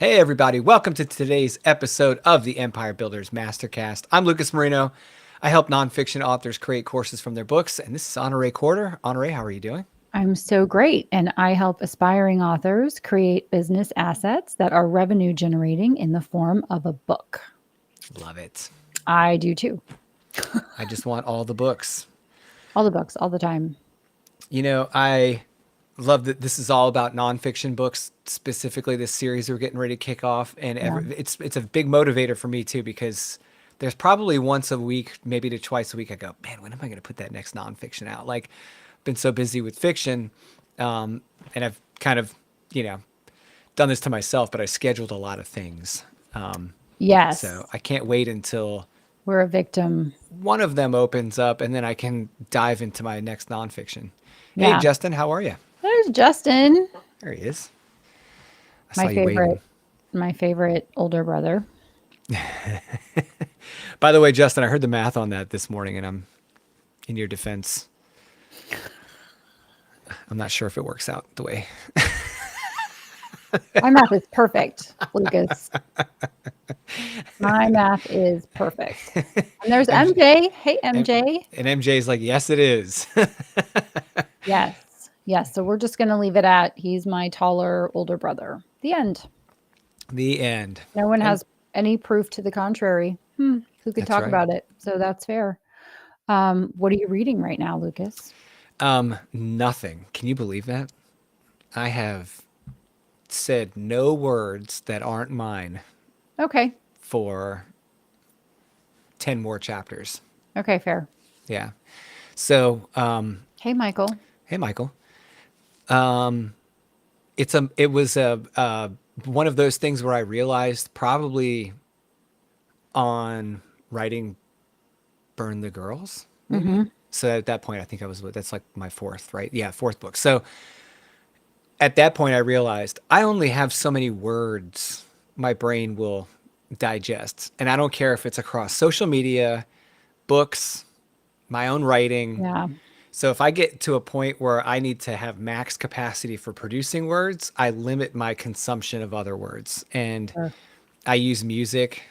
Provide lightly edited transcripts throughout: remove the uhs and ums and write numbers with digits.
Hey, everybody. Welcome to today's episode of the Empire Builders MasterCast. I'm Lucas Marino. I help nonfiction authors create courses from their books, and this is Honorée Quarter. Honorée, how are you doing? I'm so great. And I help aspiring authors create business assets that are revenue generating in the form of a book. Love it. I do too. I just want all the books. All the books, all the time. I love that this is all about nonfiction books, specifically this series we're getting ready to kick off. And Yeah. it's a big motivator for me, too, because there's probably once a week, maybe to twice a week, I go, man, when am I going to put that next nonfiction out? Like, been so busy with fiction, and I've kind of, you know, done this to myself, but I scheduled a lot of things. Yes. So I can't wait until We're a victim. one of them opens up, and then I can dive into my next nonfiction. Hey, Yeah. Justin, how are you? There's Justin, There he is. I saw my you waving. favorite older brother. By the way, Justin, I heard the math on that this morning, and I'm in your defense. I'm not sure if it works out the way. My math is perfect, Lucas. My math is perfect. And there's MJ. Hey, MJ. And MJ's like, yes, it is. Yes. Yes. So we're just going to leave it at he's my taller older brother. The end. The end. No one And has any proof to the contrary. Who could that's talk right. about it? So that's fair. What are you reading right now, Lucas? Nothing. Can you believe that? I have said no words that aren't mine Okay. for 10 more chapters. Okay, fair. Yeah. So, Hey, Michael. hey, Michael. It was one of those things where I realized probably on writing Burn the Girls, maybe. So at that point, I think that's like my fourth, right? Yeah, fourth book. So at that point, I realized I only have so many words my brain will digest. And I don't care if it's across social media, books, my own writing. Yeah. So if I get to a point where I need to have max capacity for producing words, I limit my consumption of other words. And Sure. I use music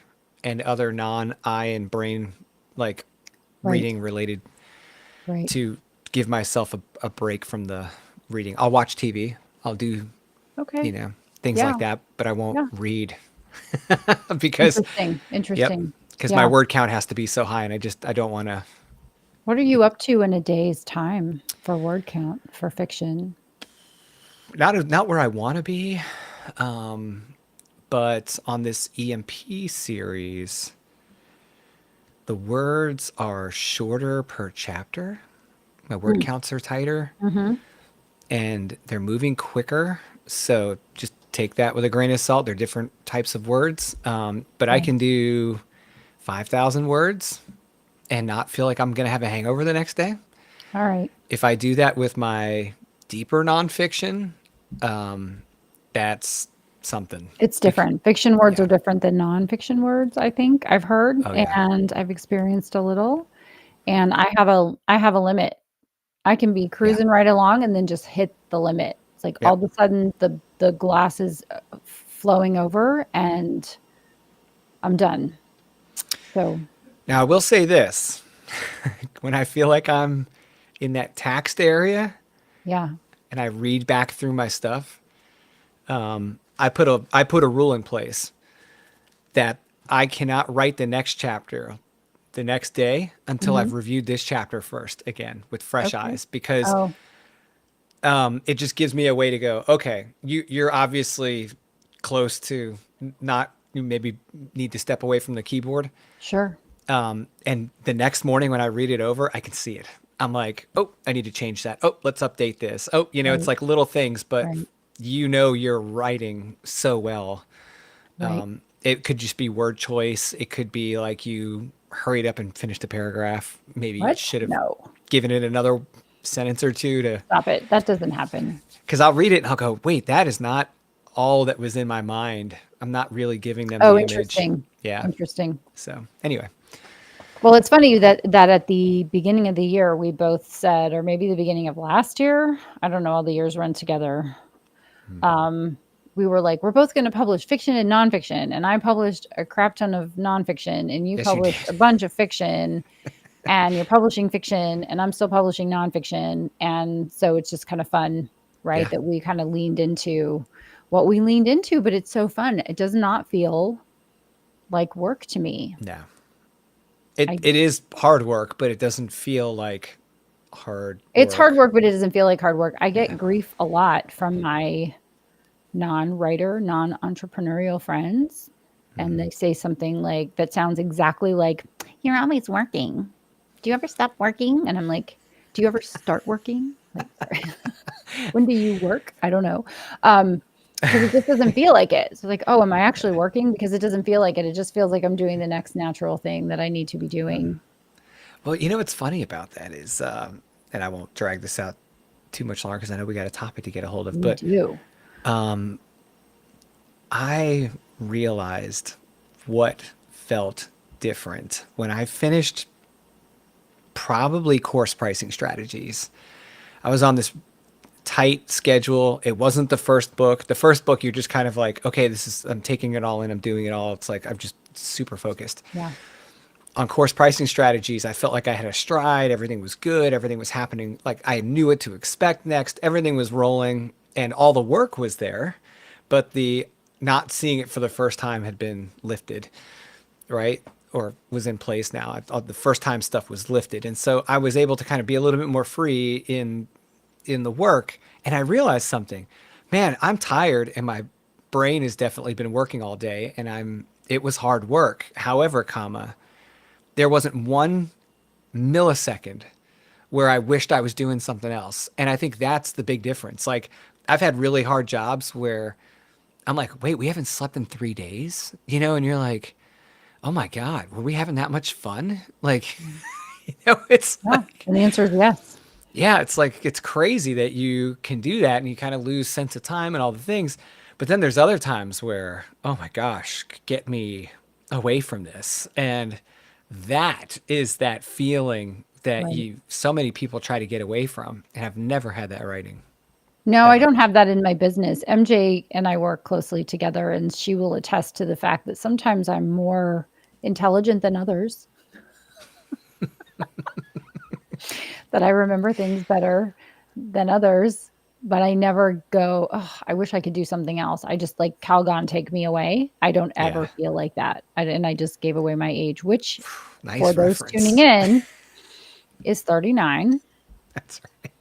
and other non-eye and brain, like Right. reading related, Right. to give myself a break from the reading. I'll watch TV. I'll do, Okay. things Yeah. like that, but I won't Yeah. read because, Interesting. yep, Interesting. because my Yeah. word count has to be so high, and I don't want to. What are you up to in a day's time for word count for fiction? Not where I want to be, but on this EMP series, the words are shorter per chapter. My word Mm. counts are tighter, Mm-hmm. and they're moving quicker. So just take that with a grain of salt. They're different types of words, but I Okay. can do 5,000 words and not feel like I'm going to have a hangover the next day. All right. If I do that with my deeper nonfiction, that's something. It's different. Fiction words Yeah. are different than nonfiction words, I think I've heard Oh yeah. and I've experienced a little. And I have a limit. I can be Yeah. cruising right along and then just hit the limit. It's like all Yep. of a sudden the glass is flowing over and I'm done. So, Now I will say this: when I feel like I'm in that taxed area yeah. and I read back through my stuff, I put a rule in place that I cannot write the next chapter the next day until Mhm. I've reviewed this chapter first again with fresh Okay. eyes, because Oh, it just gives me a way to go, okay, you're obviously close to not, you maybe need to step away from the keyboard. sure. And the next morning when I read it over, I can see it. I'm like, oh, I need to change that. Oh, let's update this. Oh, it's Right. like little things, but Right. you're writing so well. Right. It could just be word choice. It could be like you hurried up and finished a paragraph. Maybe you What? should have No. given it another sentence or two to, Stop it. That doesn't happen. because I'll read it and I'll go, wait, that is not all that was in my mind. I'm not really giving them Oh, the image. interesting. Yeah. Interesting. So anyway, Well, it's funny that at the beginning of the year we both said, or maybe the beginning of last year, I don't know, all the years run together. Um, we were like, we're both going to publish fiction and nonfiction. And I published a crap ton of nonfiction and you Yes, you published did. a bunch of fiction and you're publishing fiction and I'm still publishing nonfiction. And so it's just kind of fun, right? Yeah. That we kind of leaned into what we leaned into, but it's so fun. It does not feel like work to me. No. It I, it is hard work, but it doesn't feel like hard it's hard work. work, but it doesn't feel like hard work. I get Yeah. grief a lot from my non-writer, non-entrepreneurial friends. And they say something like, that sounds exactly like, you're always working. Do you ever stop working? And I'm like, do you ever start working? Like, sorry. When do you work? I don't know. Because it just doesn't feel like it. So like, oh, am I actually working? Because it doesn't feel like it. It just feels like I'm doing the next natural thing that I need to be doing. Well, you know what's funny about that is, and I won't drag this out too much longer because I know we got a topic to get a hold of, You but do. I realized what felt different when I finished probably course pricing strategies. I was on this tight schedule. It wasn't the first book. The first book, you're just kind of like, okay, I'm taking it all in, I'm doing it all. It's like, I'm just super focused. Yeah. On course pricing strategies, I felt like I had a stride. Everything was good. Everything was happening. Like I knew what to expect next. Everything was rolling and all the work was there, but the not seeing it for the first time had been lifted, right? Or was in place now. The first time stuff was lifted. And so I was able to kind of be a little bit more free in the work. And I realized something, man, I'm tired and my brain has definitely been working all day and it was hard work. However, there wasn't 1 millisecond where I wished I was doing something else. And I think that's the big difference. Like I've had really hard jobs where I'm like, wait, we haven't slept in 3 days, and you're like, oh my God, were we having that much fun? Like, it's Yeah. like, And the answer is yes. yeah, it's like, it's crazy that you can do that and you kind of lose sense of time and all the things. But then there's other times where, oh my gosh, get me away from this. And that is that feeling that Right. so many people try to get away from. And I've never had that writing No, I ever. don't have that in my business. MJ and I work closely together, and she will attest to the fact that sometimes I'm more intelligent than others, that I remember things better than others, but I never go, oh, I wish I could do something else. I just like Calgon, take me away. I don't ever Yeah. feel like that. And I just gave away my age, which for Nice those tuning reference. in is 39 That's right.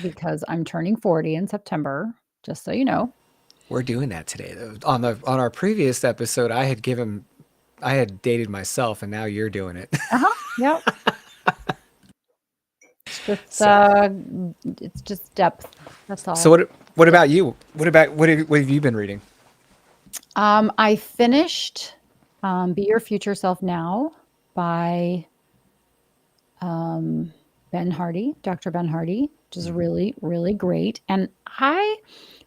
because I'm turning 40 in September, just so you know. We're doing that today though. On our previous episode, I had dated myself and now you're doing it. Uh-huh. Yep. It's just So it's just depth. That's so all. what about you? What have you been reading? I finished Be Your Future Self Now by Ben Hardy, Dr. Ben Hardy, which is really, really great. And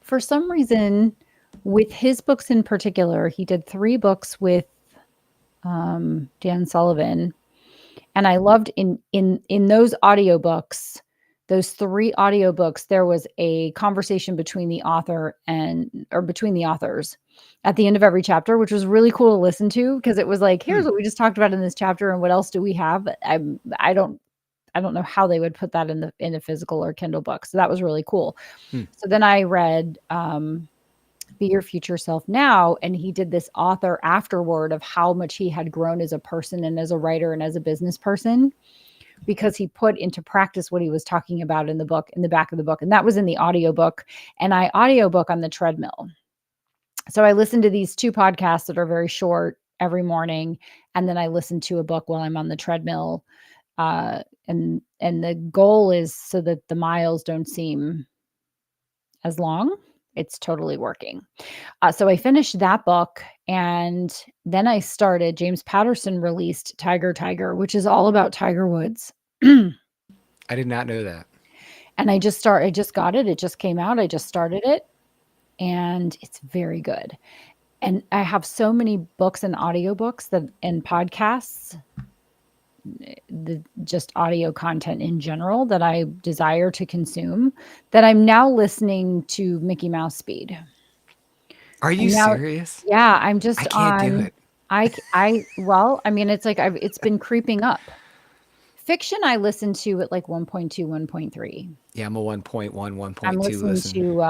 for some reason, with his books in particular, he did 3 books with Dan Sullivan. And I loved in those audiobooks, those 3 audiobooks, there was a conversation between the author or between the authors at the end of every chapter, which was really cool to listen to because it was like, Hmm. here's what we just talked about in this chapter and what else do we have? I don't know how they would put that in a physical or Kindle book. So that was really cool. Hmm. So then I read Be Your Future Self Now, and he did this author afterword of how much he had grown as a person and as a writer and as a business person because he put into practice what he was talking about in the book, in the back of the book. And that was in the audiobook, and I audiobook on the treadmill. So I listen to these 2 podcasts that are very short every morning, and then I listen to a book while I'm on the treadmill. And the goal is so that the miles don't seem as long. It's totally working. So I finished that book, and then I started. James Patterson released Tiger Tiger, which is all about Tiger Woods. I did not know that. And I just got it. It just came out. I just started it, and it's very good. And I have so many books and audiobooks and podcasts, just audio content in general that I desire to consume, that I'm now listening to Mickey Mouse speed. Are you And now, serious? yeah, I'm I just can't do on, it. well, I mean, it's like it's been creeping up. Fiction I listen to at like 1.2, 1.3. Yeah, I'm a 1.1, I'm 1.2 listening listen. to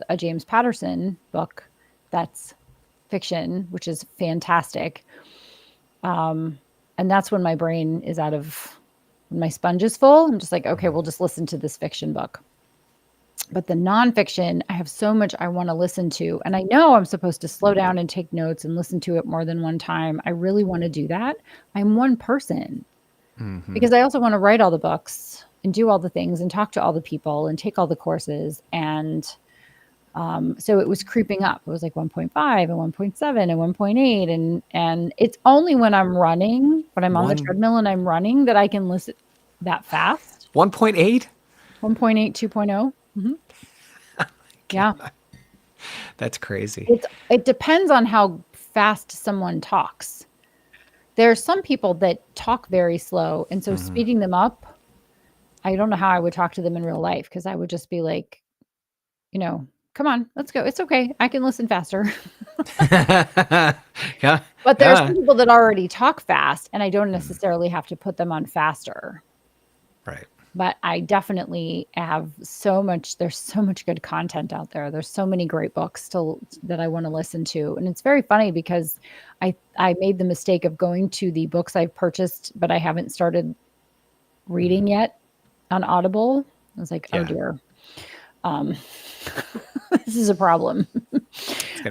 a James Patterson book that's fiction, which is fantastic. And that's when my brain is when my sponge is full. I'm just like, okay, we'll just listen to this fiction book. But the nonfiction, I have so much I want to listen to. And I know I'm supposed to slow down and take notes and listen to it more than one time. I really want to do that. I'm one person Hmm. because I also want to write all the books and do all the things and talk to all the people and take all the courses. And so it was creeping up. It was like 1.5 and 1.7 and 1.8. And it's only when I'm running, when I'm on the One treadmill and I'm running that I can listen that fast. 1.8? 1.8, 2.0. Mhm. Yeah. That's crazy. It depends on how fast someone talks. There are some people that talk very slow, and so Hmm. speeding them up, I don't know how I would talk to them in real life because I would just be like, "Come on, let's go. It's okay. I can listen faster." Yeah, But there are yeah. some people that already talk fast, and I don't Mm, necessarily have to put them on faster. right. But I definitely have there's so much good content out there. There's so many great books that I want to listen to. And it's very funny because I made the mistake of going to the books I've purchased, but I haven't started Mhm. reading yet on Audible. I was like, oh Yeah, dear. Um, this is a problem because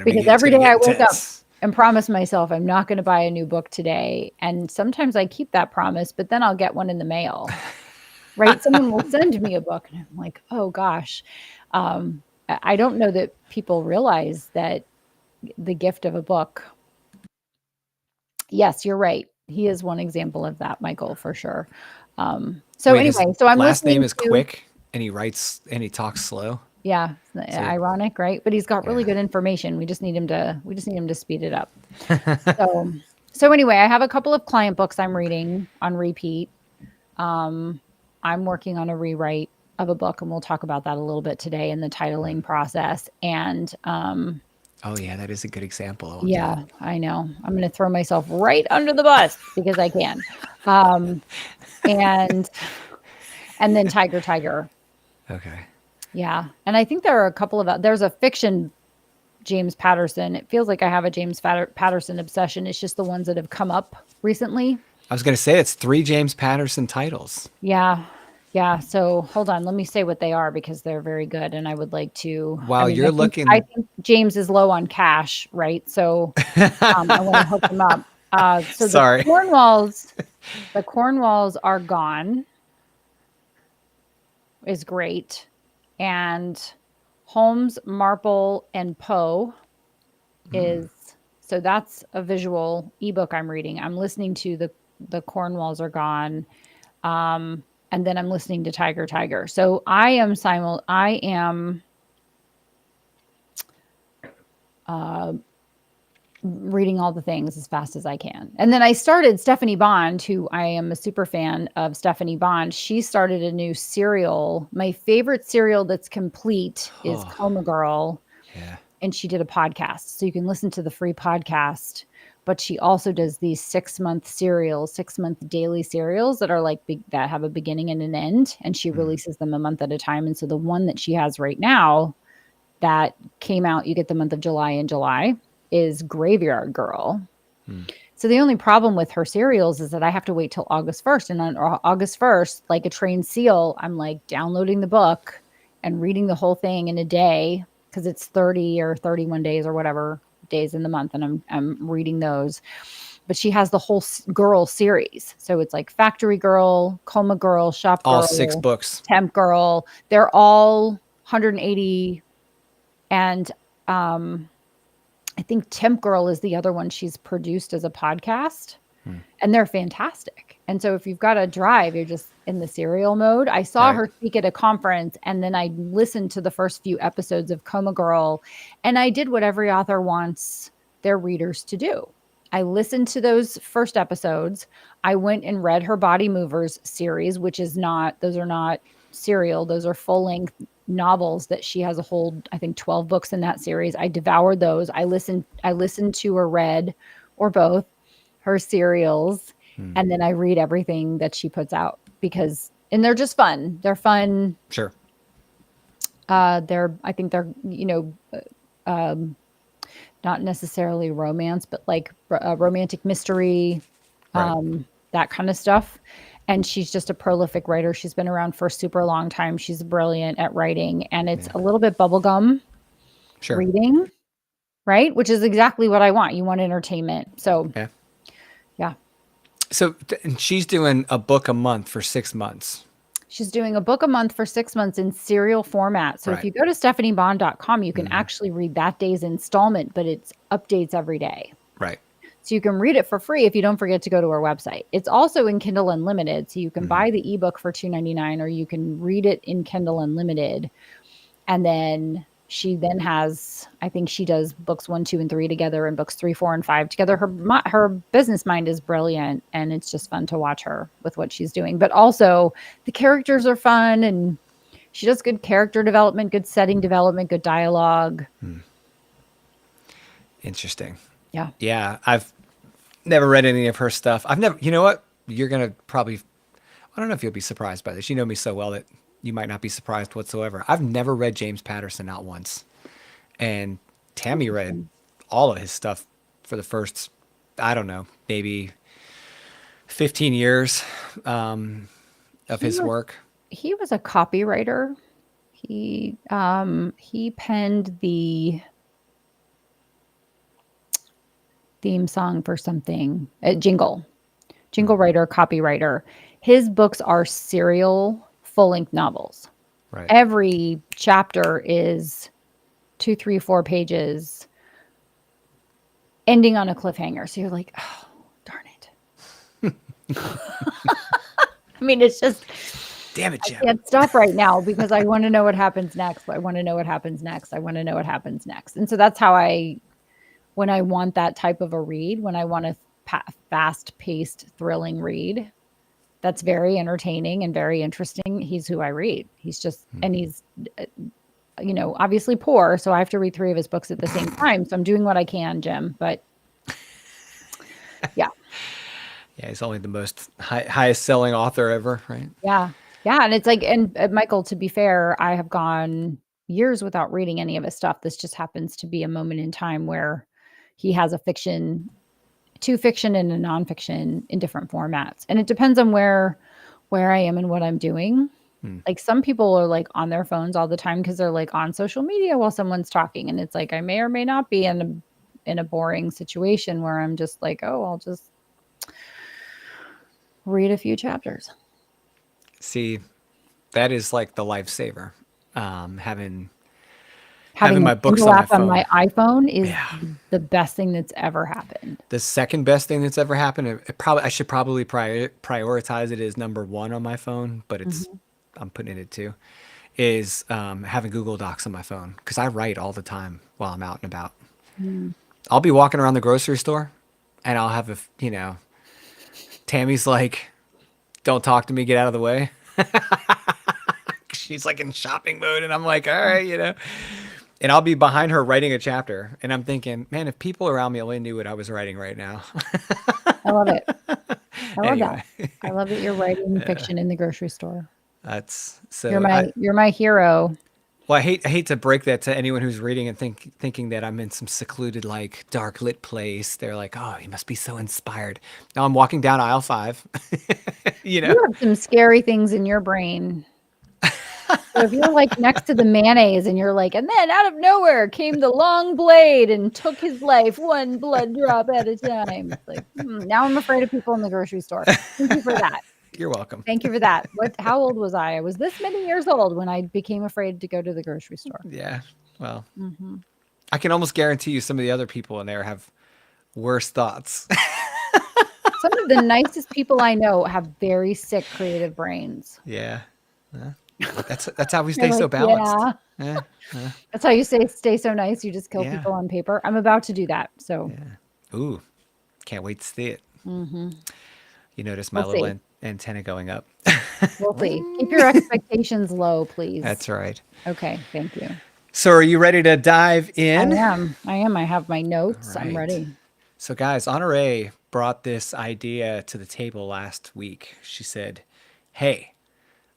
it's every gonna day get I wake up intense. and promise myself I'm not going to buy a new book today. And sometimes I keep that promise, but then I'll get one in the mail. Right? Someone will send me a book, and I'm like, "Oh gosh." I don't know that people realize that the gift of a book. Yes, you're right. He is one example of that, Michael, for sure. So Wait, his anyway, so I'm last name listening is to Quick, and he talks slow. yeah, So ironic, right? But he's got really yeah. good information. We just need him to speed it up. So so anyway, I have a couple of client books I'm reading on repeat. Um, I'm working on a rewrite of a book, and we'll talk about that a little bit today in the titling process. And Oh yeah, that is a good example of that. yeah, I know I'm going to throw myself right under the bus because I can. Um, and and then Tiger. Okay. Yeah, and I think there are a couple of there's a fiction James Patterson. It feels like I have a Patterson obsession. It's just the ones that have come up recently. I was gonna say it's three James Patterson titles. Yeah. Yeah. So hold on. Let me say what they are because they're very good. And I would like to, I While mean, you're I looking, think James is low on cash, right? So I want to hook him up. So sorry. The Cornwalls are gone is great. And Holmes, Marple, and Poe Hmm. so that's a visual ebook I'm reading. I'm listening to the Cornwalls are gone. Um, and then I'm listening to Tiger. So I am uh, reading all the things as fast as I can. And then I started Stephanie Bond, who I am a super fan of Stephanie Bond. She started a new serial. My favorite serial that's complete is Oh Coma Girl, yeah. and she did a podcast. So you can listen to the free podcast. But she also does these 6-month serials, 6-month daily serials that are like that have a beginning and an end. And she Mm. releases them a month at a time. And so the one that she has right now that came out, you get the month of July in July, is Graveyard Girl. Mm. So the only problem with her serials is that I have to wait till August 1st. And on August 1st, like a trained seal, I'm like downloading the book and reading the whole thing in a day because it's 30 or 31 days or whatever days in the month. And I'm reading those. But she has the whole girl series. So it's like Factory Girl, Coma Girl, Shop All six Girl, books. Temp Girl. They're all 180. And I think Temp Girl is the other one she's produced as a podcast, Mm. and they're fantastic. And so if you've got a drive, you're just in the serial mode. I saw Right. her speak at a conference, and then I listened to the first few episodes of Coma Girl, and I did what every author wants their readers to do. I listened to those first episodes. I went and read her Body Movers series, which is not, those are not serial, those are full length novels that she has a whole, I think 12 books in that series. I devoured those. I listened to or read, or both, her serials. And then I read everything that she puts out and they're just fun. They're fun. Sure. I think they're, not necessarily romance, but like romantic mystery, Right. that kind of stuff. And she's just a prolific writer. She's been around for a super long time. She's brilliant at writing, and it's Yeah. a little bit bubblegum Sure. reading, right? Which is exactly what I want. You want entertainment. So, Yeah. yeah. So and she's doing a book a month for 6 months. She's doing a book a month for 6 months in serial format. So if Right. you go to stephaniebond.com, you can actually read that day's installment, but it's updates every day. Right. So you can read it for free if you don't forget to go to our website. It's also in Kindle Unlimited. So you can buy the ebook for $2.99, or you can read it in Kindle Unlimited. And then she then has, I think she does books 1, 2, and 3 together, and books 3, 4, and 5 together. Her business mind is brilliant, and it's just fun to watch her with what she's doing. But also the characters are fun, and she does good character development, good setting development, good dialogue. Interesting. Yeah. Yeah. I've never read any of her stuff. I've never, you know what? You're going to probably, I don't know if you'll be surprised by this. You know me so well that you might not be surprised whatsoever. I've never read James Patterson, not once. And Tammy read all of his stuff for the first, I don't know, maybe 15 years of his work. He was a copywriter. He penned the theme song for something, jingle writer, copywriter. His books are serial full-length novels. Right. Every chapter is 2, 3, 4 pages, ending on a cliffhanger. So you're like, oh, darn it. I mean, it's just, Damn it, I Jim. can't stop right now because I want to know what happens next. I want to know what happens next. I want to know what happens next. And so that's how when I want that type of a read, when I want a fast-paced, thrilling read, that's very entertaining and very interesting, he's who I read. He's just, and he's, obviously poor, so I have to read 3 of his books at the same time. So I'm doing what I can, Jim. But yeah. Yeah, he's only the most highest selling author ever, right? Yeah. Yeah. And it's like, and Michael, to be fair, I have gone years without reading any of his stuff. This just happens to be a moment in time where he has 2 fiction and a nonfiction in different formats. And it depends on where I am and what I'm doing. Like some people are like on their phones all the time because they're like on social media while someone's talking. And it's like, I may or may not be in a boring situation where I'm just like, oh, I'll just read a few chapters. See, that is like the lifesaver. Having my a books Kindle on my app on phone. my iPhone is Yeah. the best thing that's ever happened. The second best thing that's ever happened, I should probably prioritize it as number 1 on my phone, but I'm putting it at 2, is having Google Docs on my phone, because I write all the time while I'm out and about. I'll be walking around the grocery store, and I'll have Tammy's like, don't talk to me, get out of the way. She's like in shopping mode, and I'm like, all right. And I'll be behind her writing a chapter, and I'm thinking, man, if people around me only knew what I was writing right now. I love it. I love Anyway. that. I love that you're writing fiction in the grocery store. That's so. You're my hero. Well, I hate to break that to anyone who's reading and thinking that I'm in some secluded, like, dark lit place. They're like, oh, he must be so inspired. Now I'm walking down aisle 5. You have some scary things in your brain. So if you're like next to the mayonnaise and you're like, and then out of nowhere came the long blade and took his life 1 blood drop at a time. It's like, now I'm afraid of people in the grocery store. Thank you for that. You're welcome. Thank you for that. How old was I? I was this many years old when I became afraid to go to the grocery store. Yeah. Well, I can almost guarantee you some of the other people in there have worse thoughts. Some of the nicest people I know have very sick creative brains. Yeah. That's how we stay so balanced. Yeah. That's how you stay so nice. You just kill people on paper. I'm about to do that. So Ooh, can't wait to see it. You notice my We'll little see. antenna going up. We'll see. Keep your expectations low, please. That's right. Okay, thank you. So are you ready to dive in? I am. I have my notes. I'm Right. ready. So guys, Honorée brought this idea to the table last week. She said, hey,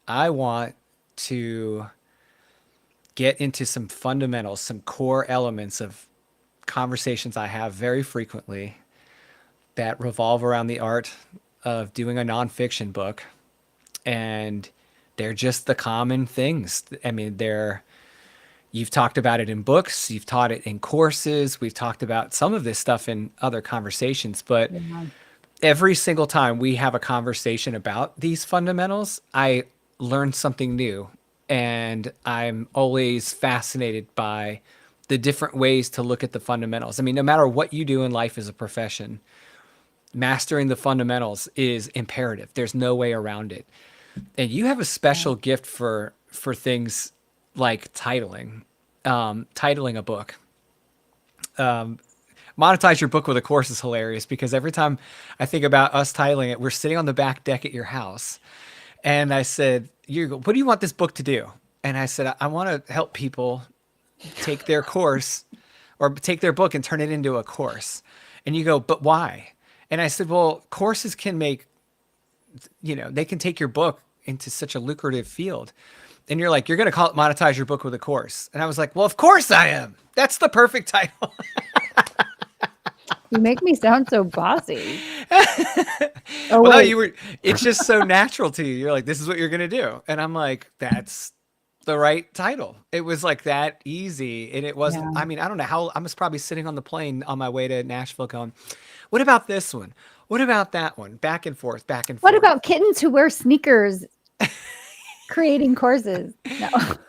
I want to get into some fundamentals, some core elements of conversations I have very frequently that revolve around the art of doing a nonfiction book. And they're just the common things. I mean, you've talked about it in books, you've taught it in courses, we've talked about some of this stuff in other conversations, but Yeah. every single time we have a conversation about these fundamentals, I learn something new. And I'm always fascinated by the different ways to look at the fundamentals. I mean, no matter what you do in life as a profession, mastering the fundamentals is imperative. There's no way around it. And you have a special gift for things like titling a book. Monetize your book with a course is hilarious because every time I think about us titling it, we're sitting on the back deck at your house. And I said, what do you want this book to do? And I said, I want to help people take their course or take their book and turn it into a course. And you go, but why? And I said, well, courses can make, they can take your book into such a lucrative field. And you're like, you're going to call it monetize your book with a course. And I was like, well, of course I am. That's the perfect title. You make me sound so bossy. Oh, well, no, it's just so natural to you. You're like, this is what you're going to do. And I'm like, that's the right title. It was like that easy. And it wasn't, I mean, I don't know how, I was probably sitting on the plane on my way to Nashville going, what about this one? What about that one? Back and forth, back and forth. What about kittens who wear sneakers creating courses? No.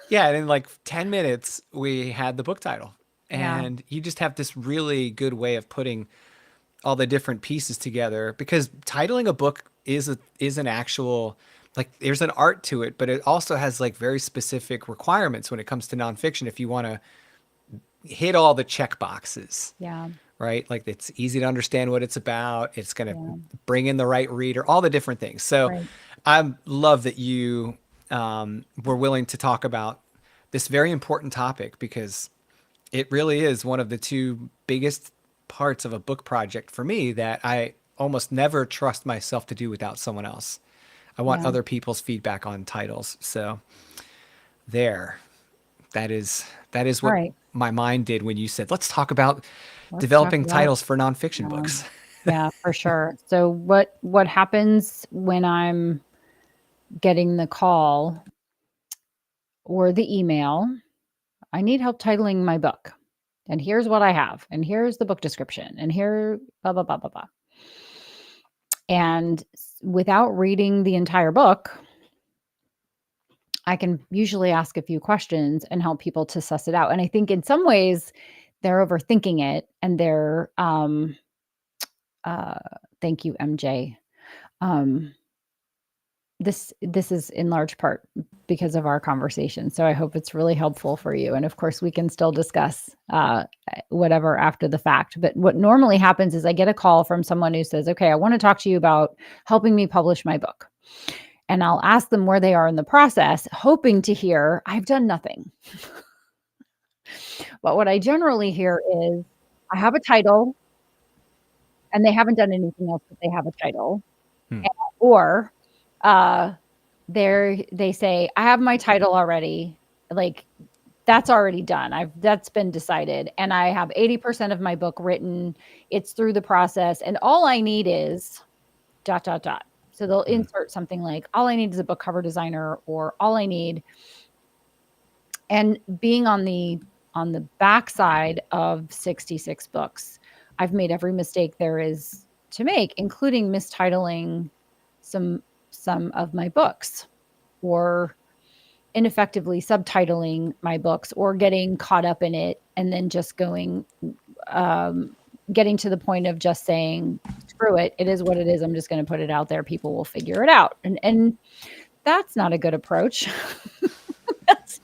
Yeah. And in like 10 minutes, we had the book title. And you just have this really good way of putting all the different pieces together, because titling a book is an actual, like, there's an art to it, but it also has like very specific requirements when it comes to nonfiction. If you want to hit all the check boxes, right? Like, it's easy to understand what it's about. It's going to bring in the right reader, all the different things. So I love that you were willing to talk about this very important topic, because it really is one of the two biggest parts of a book project for me that I almost never trust myself to do without someone else. I want other people's feedback on titles. So that is what my mind did when you said, let's talk about developing titles for nonfiction books. Yeah, for sure. So what happens when I'm getting the call or the email? I need help titling my book. And here's what I have. And here's the book description. And here, blah, blah, blah, blah, blah. And without reading the entire book, I can usually ask a few questions and help people to suss it out. And I think in some ways they're overthinking it, and they're, thank you, MJ. This is in large part because of our conversation. So I hope it's really helpful for you. And of course, we can still discuss whatever after the fact. But what normally happens is I get a call from someone who says, okay, I want to talk to you about helping me publish my book. And I'll ask them where they are in the process, hoping to hear, I've done nothing. But what I generally hear is, I have a title, and they haven't done anything else, but they have a title. Or they say, I have my title already. Like, that's already done. That's been decided. And I have 80% of my book written. It's through the process. And all I need is ... So they'll insert something like, all I need is a book cover designer, or all I need. And being on the backside of 66 books, I've made every mistake there is to make, including mistitling some of my books, or ineffectively subtitling my books, or getting caught up in it and then just getting to the point of just saying, screw it. It is what it is. I'm just going to put it out there. People will figure it out. And that's not a good approach. That's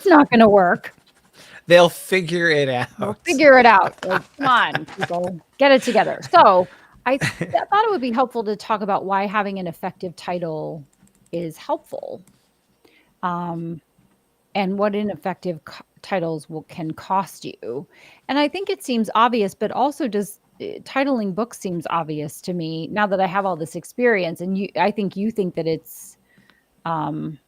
not going to work. They'll figure it out. They'll figure it out. Like, come on, people, get it together. So I thought it would be helpful to talk about why having an effective title is helpful, um, and what ineffective titles can cost you. And I think it seems obvious, but also does titling books seems obvious to me now that I have all this experience. And I think you think that it's um,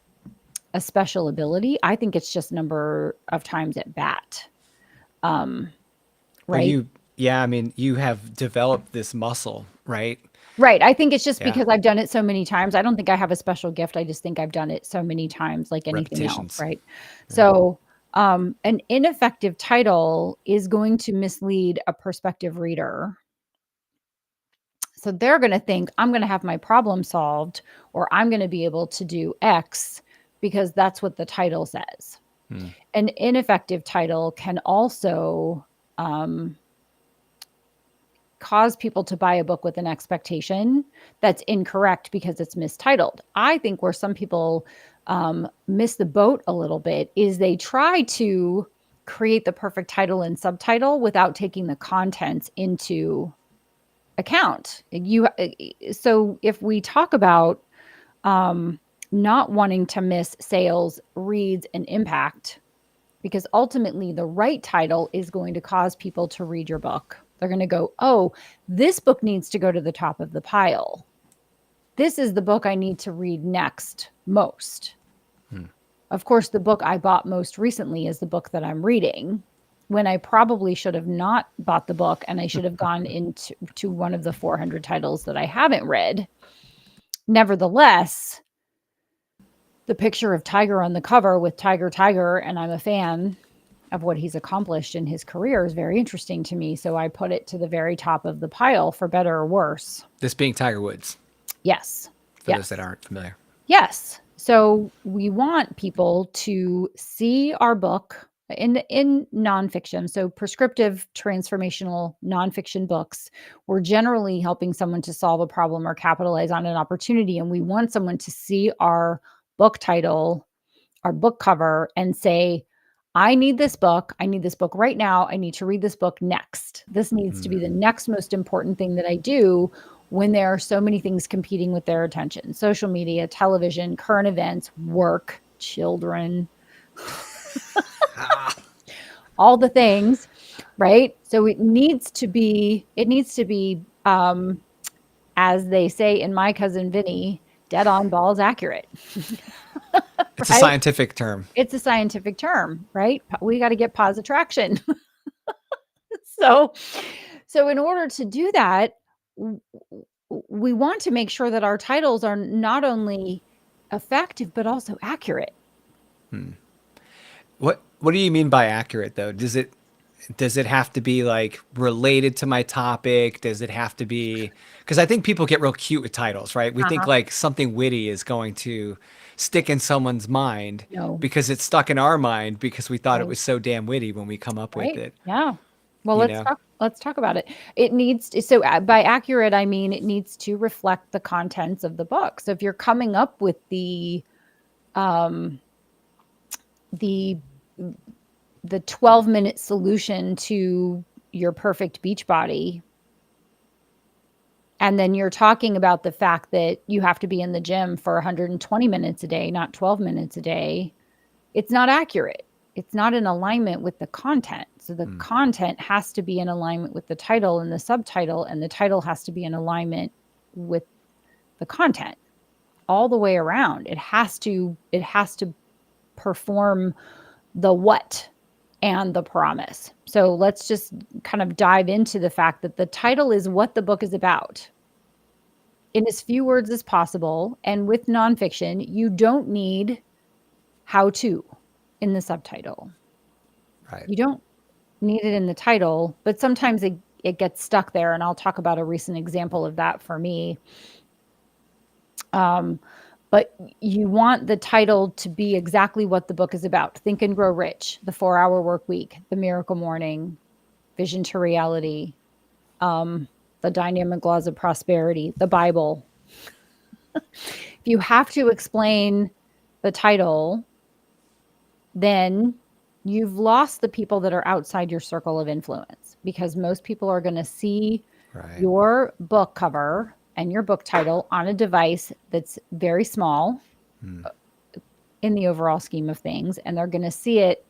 a special ability. I think it's just number of times at bat. Um, Well, right? yeah, I mean, you have developed this muscle, right? Right. I think it's just Yeah, because I've done it so many times. I don't think I have a special gift. I just think I've done it so many times, like anything else. repetitions. Right. Yeah. So, an ineffective title is going to mislead a prospective reader. So they're going to think, I'm going to have my problem solved, or I'm going to be able to do X because that's what the title says. Hmm. An ineffective title can also um, cause people to buy a book with an expectation that's incorrect because it's mistitled. I think where some people miss the boat a little bit is they try to create the perfect title and subtitle without taking the contents into account. So if we talk about not wanting to miss sales, reads, and impact, because ultimately the right title is going to cause people to read your book. They're going to go, oh, this book needs to go to the top of the pile. This is the book I need to read next most. Of course, the book I bought most recently is the book that I'm reading, when I probably should have not bought the book and I should have gone into one of the 400 titles that I haven't read. Nevertheless, the picture of Tiger on the cover with Tiger, and I'm a fan of what he's accomplished in his career is very interesting to me. So I put it to the very top of the pile, for better or worse. This being Tiger Woods, Yes. for those that Yes. aren't familiar. Yes. So we want people to see our book in nonfiction. So prescriptive, transformational nonfiction books, we're generally helping someone to solve a problem or capitalize on an opportunity. And we want someone to see our book title, our book cover, and say, I need this book. I need this book right now. I need to read this book next. This needs to be the next most important thing that I do when there are so many things competing with their attention: social media, television, current events, work, children, all the things, right? So it needs to be as they say in My Cousin Vinny, dead on balls accurate. It's a Right? scientific term. It's a scientific term, right? We got to get pause attraction. so so in order to do that, we want to make sure that our titles are not only effective but also accurate. What do you mean by accurate though? Does it have to be like related to my topic? Does it have to be, because I think people get real cute with titles, right? We think Uh-huh. like something witty is going to stick in someone's mind No, because it's stuck in our mind because we thought it right, was so damn witty when we come up with right. it, Yeah. Well, you let's know? talk about it. It needs to, so by accurate I mean it needs to reflect the contents of the book. So if you're coming up with um the the 12-minute solution to your perfect beach body, and then you're talking about the fact that you have to be in the gym for 120 minutes a day, not 12 minutes a day, it's not accurate. It's not in alignment with the content. So the content has to be in alignment with the title and the subtitle, and the title has to be in alignment with the content all the way around. It has to perform the what and the promise. So let's just kind of dive into the fact that the title is what the book is about in as few words as possible. And with nonfiction, you don't need how to in the subtitle. Right. You don't need it in the title, but sometimes it gets stuck there. And I'll talk about a recent example of that for me. Um, but you want the title to be exactly what the book is about. Think and Grow Rich, The 4 Hour Work Week, The Miracle Morning, Vision to Reality, The Dynamic Laws of Prosperity, the Bible. If you have to explain the title, then you've lost the people that are outside your circle of influence, because most people are going to see Right. your book cover and your book title on a device that's very small in the overall scheme of things, and they're going to see it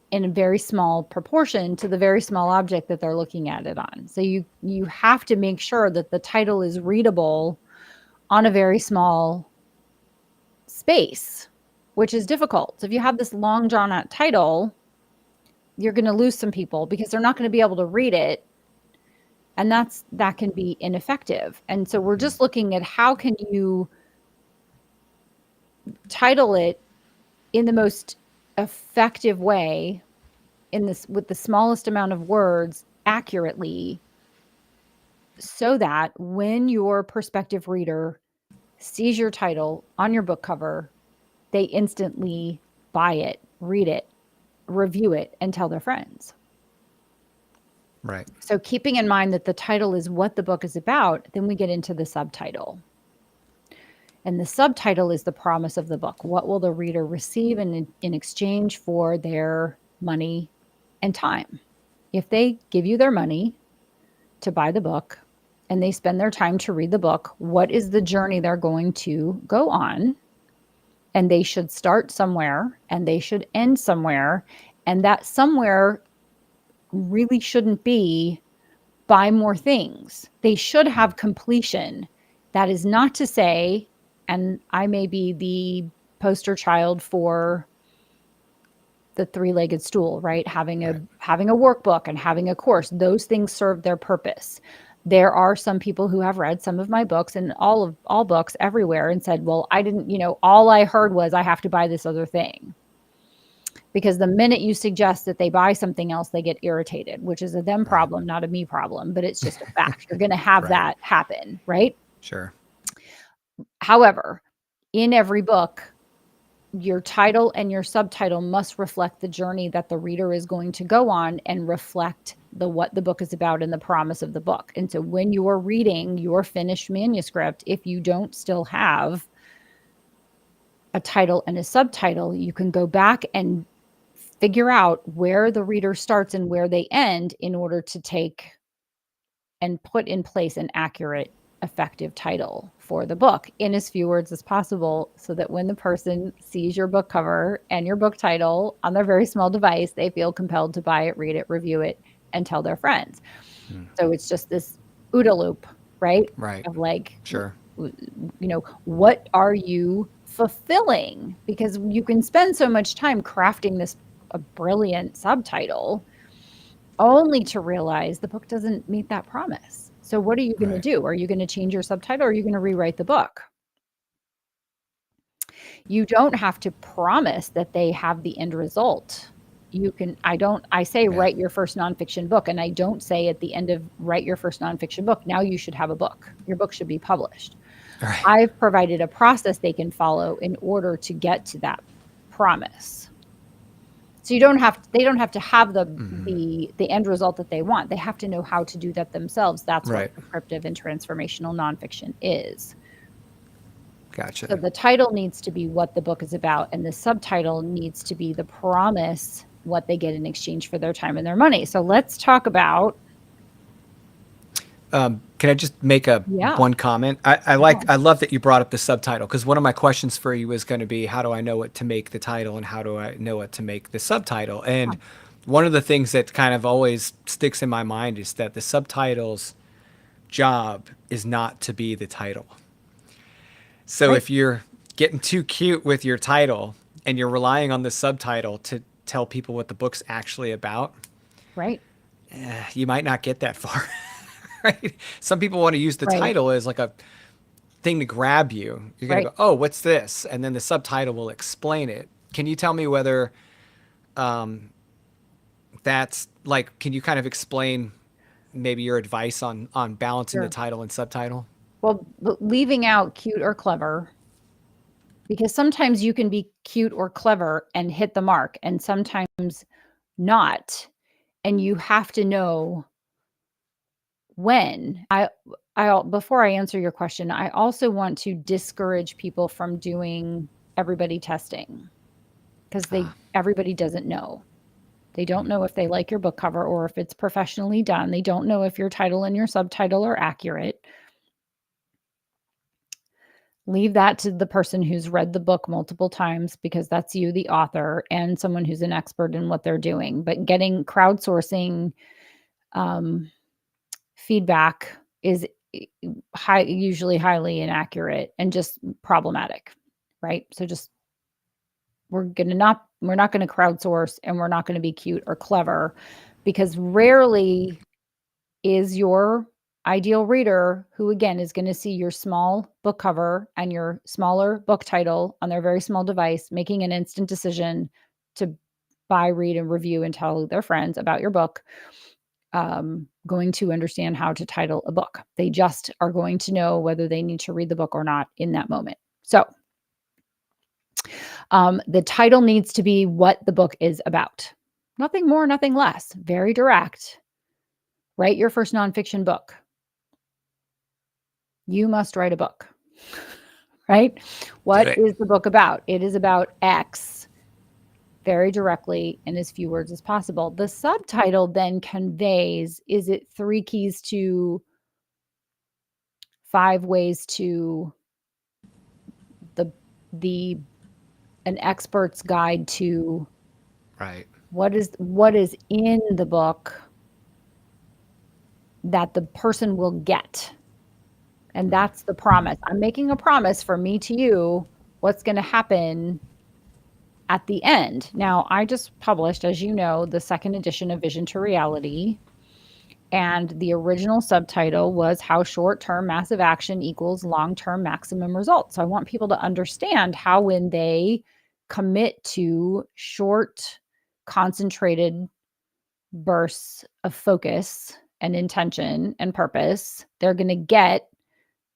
in a very small proportion to the very small object that they're looking at it on. So you have to make sure that the title is readable on a very small space, which is difficult. So if you have this long drawn out title, you're going to lose some people because they're not going to be able to read it, and that can be ineffective. And so we're just looking at how can you title it in the most effective way in this with the smallest amount of words accurately, so that when your prospective reader sees your title on your book cover, they instantly buy it, read it, review it, and tell their friends. Right. So keeping in mind that the title is what the book is about, then we get into the subtitle. And the subtitle is the promise of the book. What will the reader receive in exchange for their money and time? If they give you their money to buy the book and they spend their time to read the book, what is the journey they're going to go on? And they should start somewhere and they should end somewhere. And that somewhere really shouldn't be buy more things. They should have completion. That is not to say, and I may be the poster child for the three-legged stool, right? Having a workbook and having a course, those things serve their purpose. There are some people who have read some of my books and all books everywhere and said, well, I didn't, all I heard was I have to buy this other thing. Because the minute you suggest that they buy something else, they get irritated, which is a them problem, not a me problem, but it's just a fact. You're going to have that happen, right? Sure. However, in every book, your title and your subtitle must reflect the journey that the reader is going to go on and reflect what the book is about and the promise of the book. And so when you're reading your finished manuscript, if you don't still have a title and a subtitle, you can go back and figure out where the reader starts and where they end in order to take and put in place an accurate, effective title for the book in as few words as possible, so that when the person sees your book cover and your book title on their very small device, they feel compelled to buy it, read it, review it, and tell their friends. So it's just this OODA loop, right? Right. Of like, Sure. What are you fulfilling? Because you can spend so much time crafting a brilliant subtitle only to realize the book doesn't meet that promise. So what are you going to do? Are you going to change your subtitle, or are you going to rewrite the book? You don't have to promise that they have the end result. I say write your first nonfiction book, and I don't say at the end of write your first nonfiction book, now you should have a book. Your book should be published. Right. I've provided a process they can follow in order to get to that promise. So they don't have to have the end result that they want. They have to know how to do that themselves. That's what prescriptive and transformational nonfiction is. Gotcha. So the title needs to be what the book is about, and the subtitle needs to be the promise, what they get in exchange for their time and their money. So let's talk about. Can I just make one comment? I love that you brought up the subtitle, because one of my questions for you is going to be, how do I know what to make the title and how do I know what to make the subtitle? And one of the things that kind of always sticks in my mind is that the subtitle's job is not to be the title. So if you're getting too cute with your title and you're relying on the subtitle to tell people what the book's actually about, you might not get that far. Right? Some people want to use the title as like a thing to grab you. You're going to go, oh, what's this? And then the subtitle will explain it. Can you tell me whether that's like, can you kind of explain maybe your advice on balancing the title and subtitle? Well, leaving out cute or clever, because sometimes you can be cute or clever and hit the mark, and sometimes not. And you have to know when. Before I answer your question, I also want to discourage people from doing everybody testing, because everybody doesn't know. They don't know if they like your book cover or if it's professionally done. They don't know if your title and your subtitle are accurate. Leave that to the person who's read the book multiple times, because that's you, the author, and someone who's an expert in what they're doing. But getting crowdsourcing feedback is usually highly inaccurate and just problematic, right? So just we're not going to crowdsource, and we're not going to be cute or clever, because rarely is your ideal reader, who again is going to see your small book cover and your smaller book title on their very small device, making an instant decision to buy, read, and review and tell their friends about your book, going to understand how to title a book. They just are going to know whether they need to read the book or not in that moment. So the title needs to be what the book is about. Nothing more, nothing less. Very direct. Write your first nonfiction book. You must write a book, right? What is the book about? It is about X, very directly, in as few words as possible. The subtitle then conveys, is it 3 keys to 5 ways to an expert's guide to, right? What is in the book that the person will get. And that's the promise. I'm making a promise for me to you, what's going to happen at the end. Now, I just published, as you know, the 2nd edition of Vision to Reality. And the original subtitle was How Short-Term Massive Action Equals Long-Term Maximum Results. So I want people to understand how, when they commit to short, concentrated bursts of focus and intention and purpose, they're going to get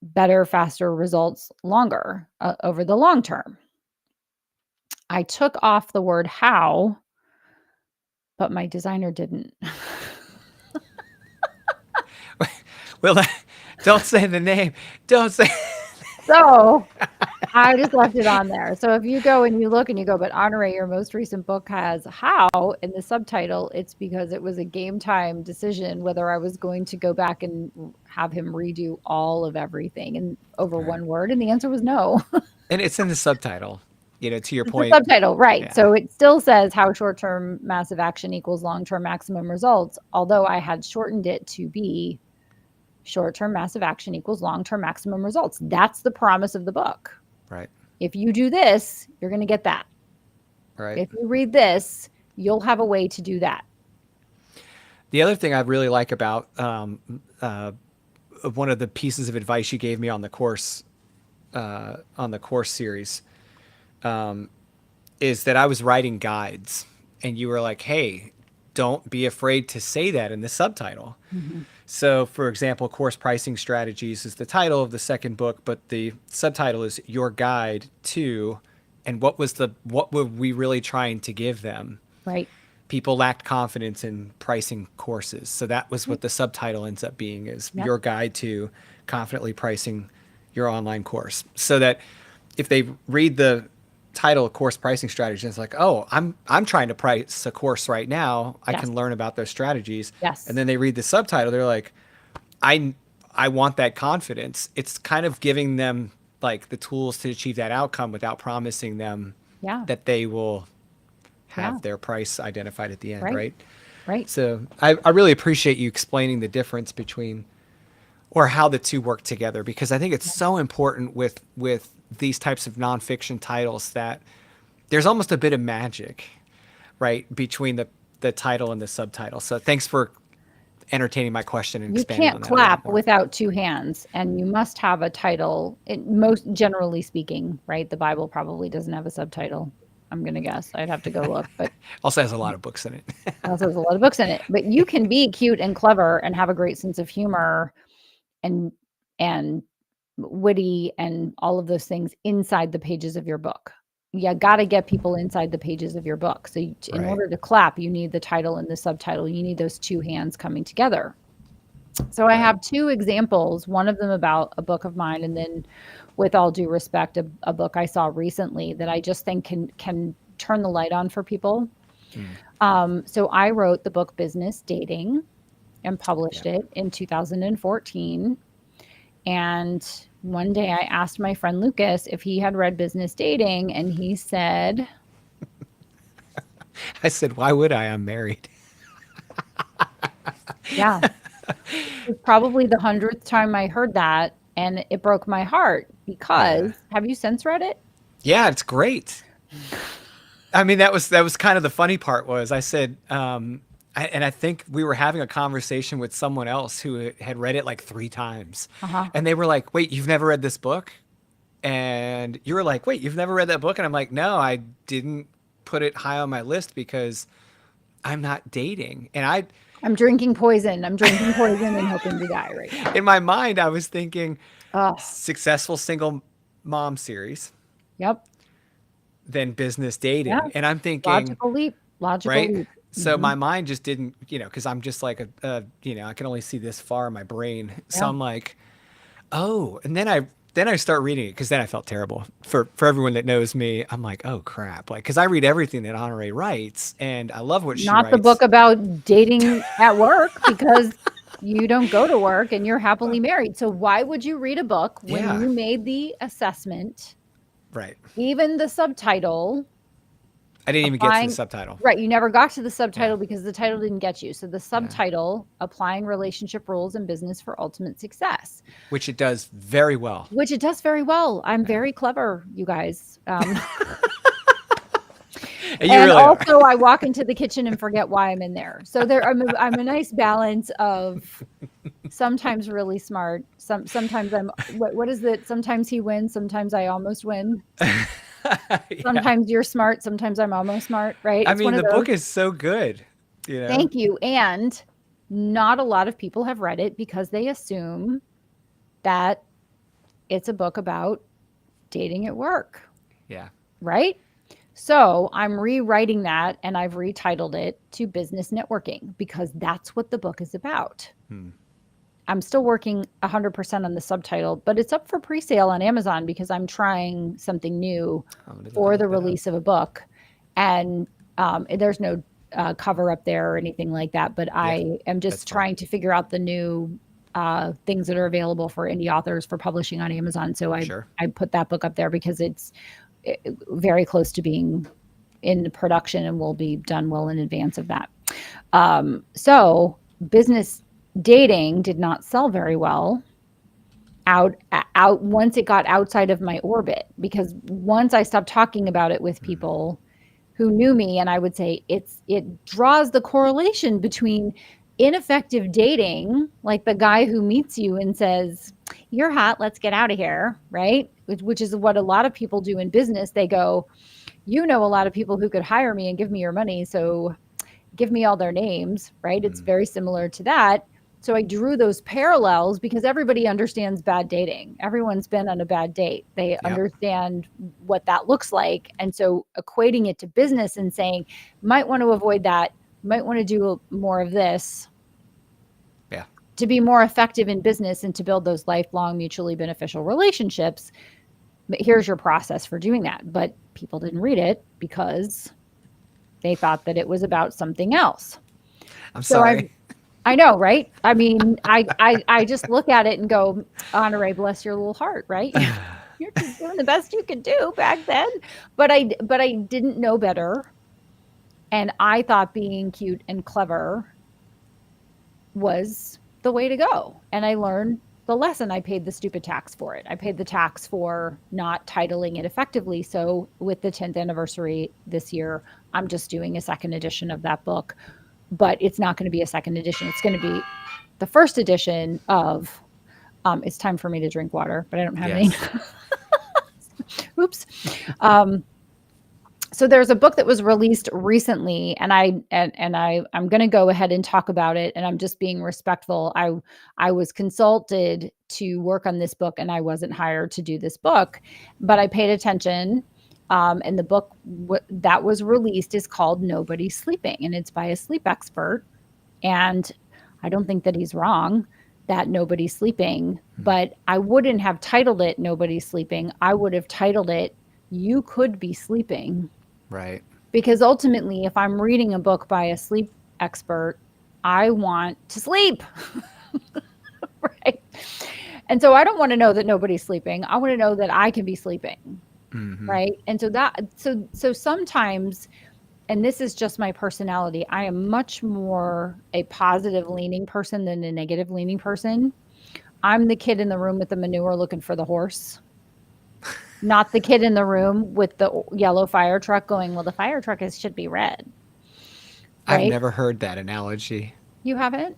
better, faster results longer, over the long term. I took off the word how, but my designer didn't. Well, don't say the name. Don't say. So I just left it on there. So if you go and you look and you go, but Honorée, your most recent book has how in the subtitle, it's because it was a game time decision whether I was going to go back and have him redo all of everything and over one word. And the answer was no. And it's in the subtitle, to your It's point. the subtitle, right? Yeah. So it still says how short-term massive action equals long-term maximum results, although I had shortened it to be short-term massive action equals long-term maximum results. That's the promise of the book. Right. If you do this, you're going to get that. Right. If you read this, you'll have a way to do that. The other thing I really like about one of the pieces of advice you gave me on the course series is that I was writing guides, and you were like, hey, don't be afraid to say that in the subtitle. Mm-hmm. So, for example, Course Pricing Strategies is the title of the 2nd book, but the subtitle is Your Guide to, and what were we really trying to give them? Right. People lacked confidence in pricing courses. So that was what the subtitle ends up being, is Your Guide to Confidently Pricing Your Online Course. So that if they read the title, Course Pricing Strategies, it's like, oh, I'm trying to price a course right now. I can learn about those strategies. Yes. And then they read the subtitle, they're like, I want that confidence. It's kind of giving them like the tools to achieve that outcome without promising them that they will have their price identified at the end, right? Right. So I really appreciate you explaining the difference between, or how the two work together, because I think it's so important with these types of nonfiction titles that there's almost a bit of magic, right, between the title and the subtitle. So thanks for entertaining my question and expanding on that. You can't clap without 2 hands, and you must have a title. Most generally speaking, right? The Bible probably doesn't have a subtitle. I'm going to guess. I'd have to go look, but also has a lot of books in it. also has a lot of books in it. But you can be cute and clever and have a great sense of humor and witty and all of those things inside the pages of your book. You got to get people inside the pages of your book. So in order to clap, you need the title and the subtitle. You need those 2 hands coming together. So I have 2 examples, one of them about a book of mine, and then, with all due respect, a book I saw recently that I just think can turn the light on for people. Mm. So I wrote the book Business Dating and published Yeah. it in 2014. And one day I asked my friend Lucas if he had read Business Dating, and he said, I said, why would I? I'm married. yeah, it was probably the 100th time I heard that. And it broke my heart Yeah. because have you since read it? Yeah, it's great. I mean, that was kind of the funny part was I said, and I think we were having a conversation with someone else who had read it like 3 times, Uh huh. and they were like, "Wait, you've never read this book?" And you were like, "Wait, you've never read that book?" And I'm like, "No, I didn't put it high on my list because I'm not dating." And I'm drinking poison. I'm drinking poison and hoping to die right now. in my mind, I was thinking Oh, successful single mom series, yep. then business Yeah. dating, and I'm thinking, Logical leap. Logical right? leap. So Hmm. my mind just didn't, because I'm just like I can only see this far in my brain. So Yeah. I'm like, oh, and then I start reading it because then I felt terrible for everyone that knows me. I'm like, oh crap, like because I read everything that Honorée writes, and I love what she Not the book writes. about dating at work because you don't go to work and you're happily married. So why would you read a book when Yeah, you made the assessment, right. even the subtitle, I didn't even get to the applying, subtitle. right? You never got to the Yeah, subtitle because the title didn't get you. So the yeah, subtitle, applying relationship rules in business for ultimate success, which it does very well. which it does very well. I'm Yeah, very clever, you guys. and you And really are. also I walk into the kitchen and forget why I'm in there. So I'm a nice balance of sometimes really smart. Sometimes I'm what is it? Sometimes he wins, sometimes I almost win. Yeah, Sometimes you're smart, sometimes I'm almost smart, right? I It's one mean of the those. book is so good. You know. Thank you. And not a lot of people have read it because they assume that it's a book about dating at work, Yeah. right? So I'm rewriting that and I've retitled it to Business Networking because that's what the book is about. Hmm. I'm still working 100% on the subtitle, but it's up for pre-sale on Amazon because I'm trying something new I'm gonna for the look that up. release of a book. And there's no cover up there or anything like that, but Yeah, I am that's just fine. trying to figure out the new things that are available for indie authors for publishing on Amazon. So Sure. I put that book up there because it's very close to being in production and will be done well in advance of that. So business dating did not sell very well out once it got outside of my orbit because once I stopped talking about it with Hmm. people who knew me and I would say it draws the correlation between ineffective dating, like the guy who meets you and says, "You're hot, let's get out of here," right? Which is what a lot of people do in business. They go, "You know a lot of people who could hire me and give me your money, so give me all their names," right? It's Hmm. very similar to that. So I drew those parallels because everybody understands bad dating. Everyone's been on a bad date. They Yep. understand what that looks like. And so equating it to business and saying, might want to avoid that, might want to do more of this Yeah. to be more effective in business and to build those lifelong mutually beneficial relationships. But here's your process for doing that. But people didn't read it because they thought that it was about something else. I'm So sorry. I know, right? I mean, I just look at it and go, Honorée, bless your little heart, right? You're just doing the best you could do back then. But I didn't know better. And I thought being cute and clever was the way to go. And I learned the lesson. I paid the stupid tax for it. I paid the tax for not titling it effectively. So with the 10th anniversary this year, I'm just doing a second edition of that book, but it's not going to be a second edition. It's going to be the first edition of it's time for me to drink water, but I don't have any. Yes. Oops. Um, so there's a book that was released recently and I'm going to go ahead and talk about it and I'm just being respectful. I was consulted to work on this book and I wasn't hired to do this book, but I paid attention. And the book that was released is called Nobody's Sleeping and it's by a sleep expert. And I don't think that he's wrong that nobody's sleeping, Hmm. but I wouldn't have titled it Nobody's Sleeping. I would have titled it You Could Be Sleeping Right. Because ultimately, if I'm reading a book by a sleep expert, I want to sleep. Right. And so I don't want to know that nobody's sleeping. I want to know that I can be sleeping. Right. And so sometimes, and this is just my personality, I am much more a positive leaning person than a negative leaning person. I'm the kid in the room with the manure looking for the horse, not the kid in the room with the yellow fire truck going, well, the fire truck should be red. I've Right. never heard that analogy. You haven't?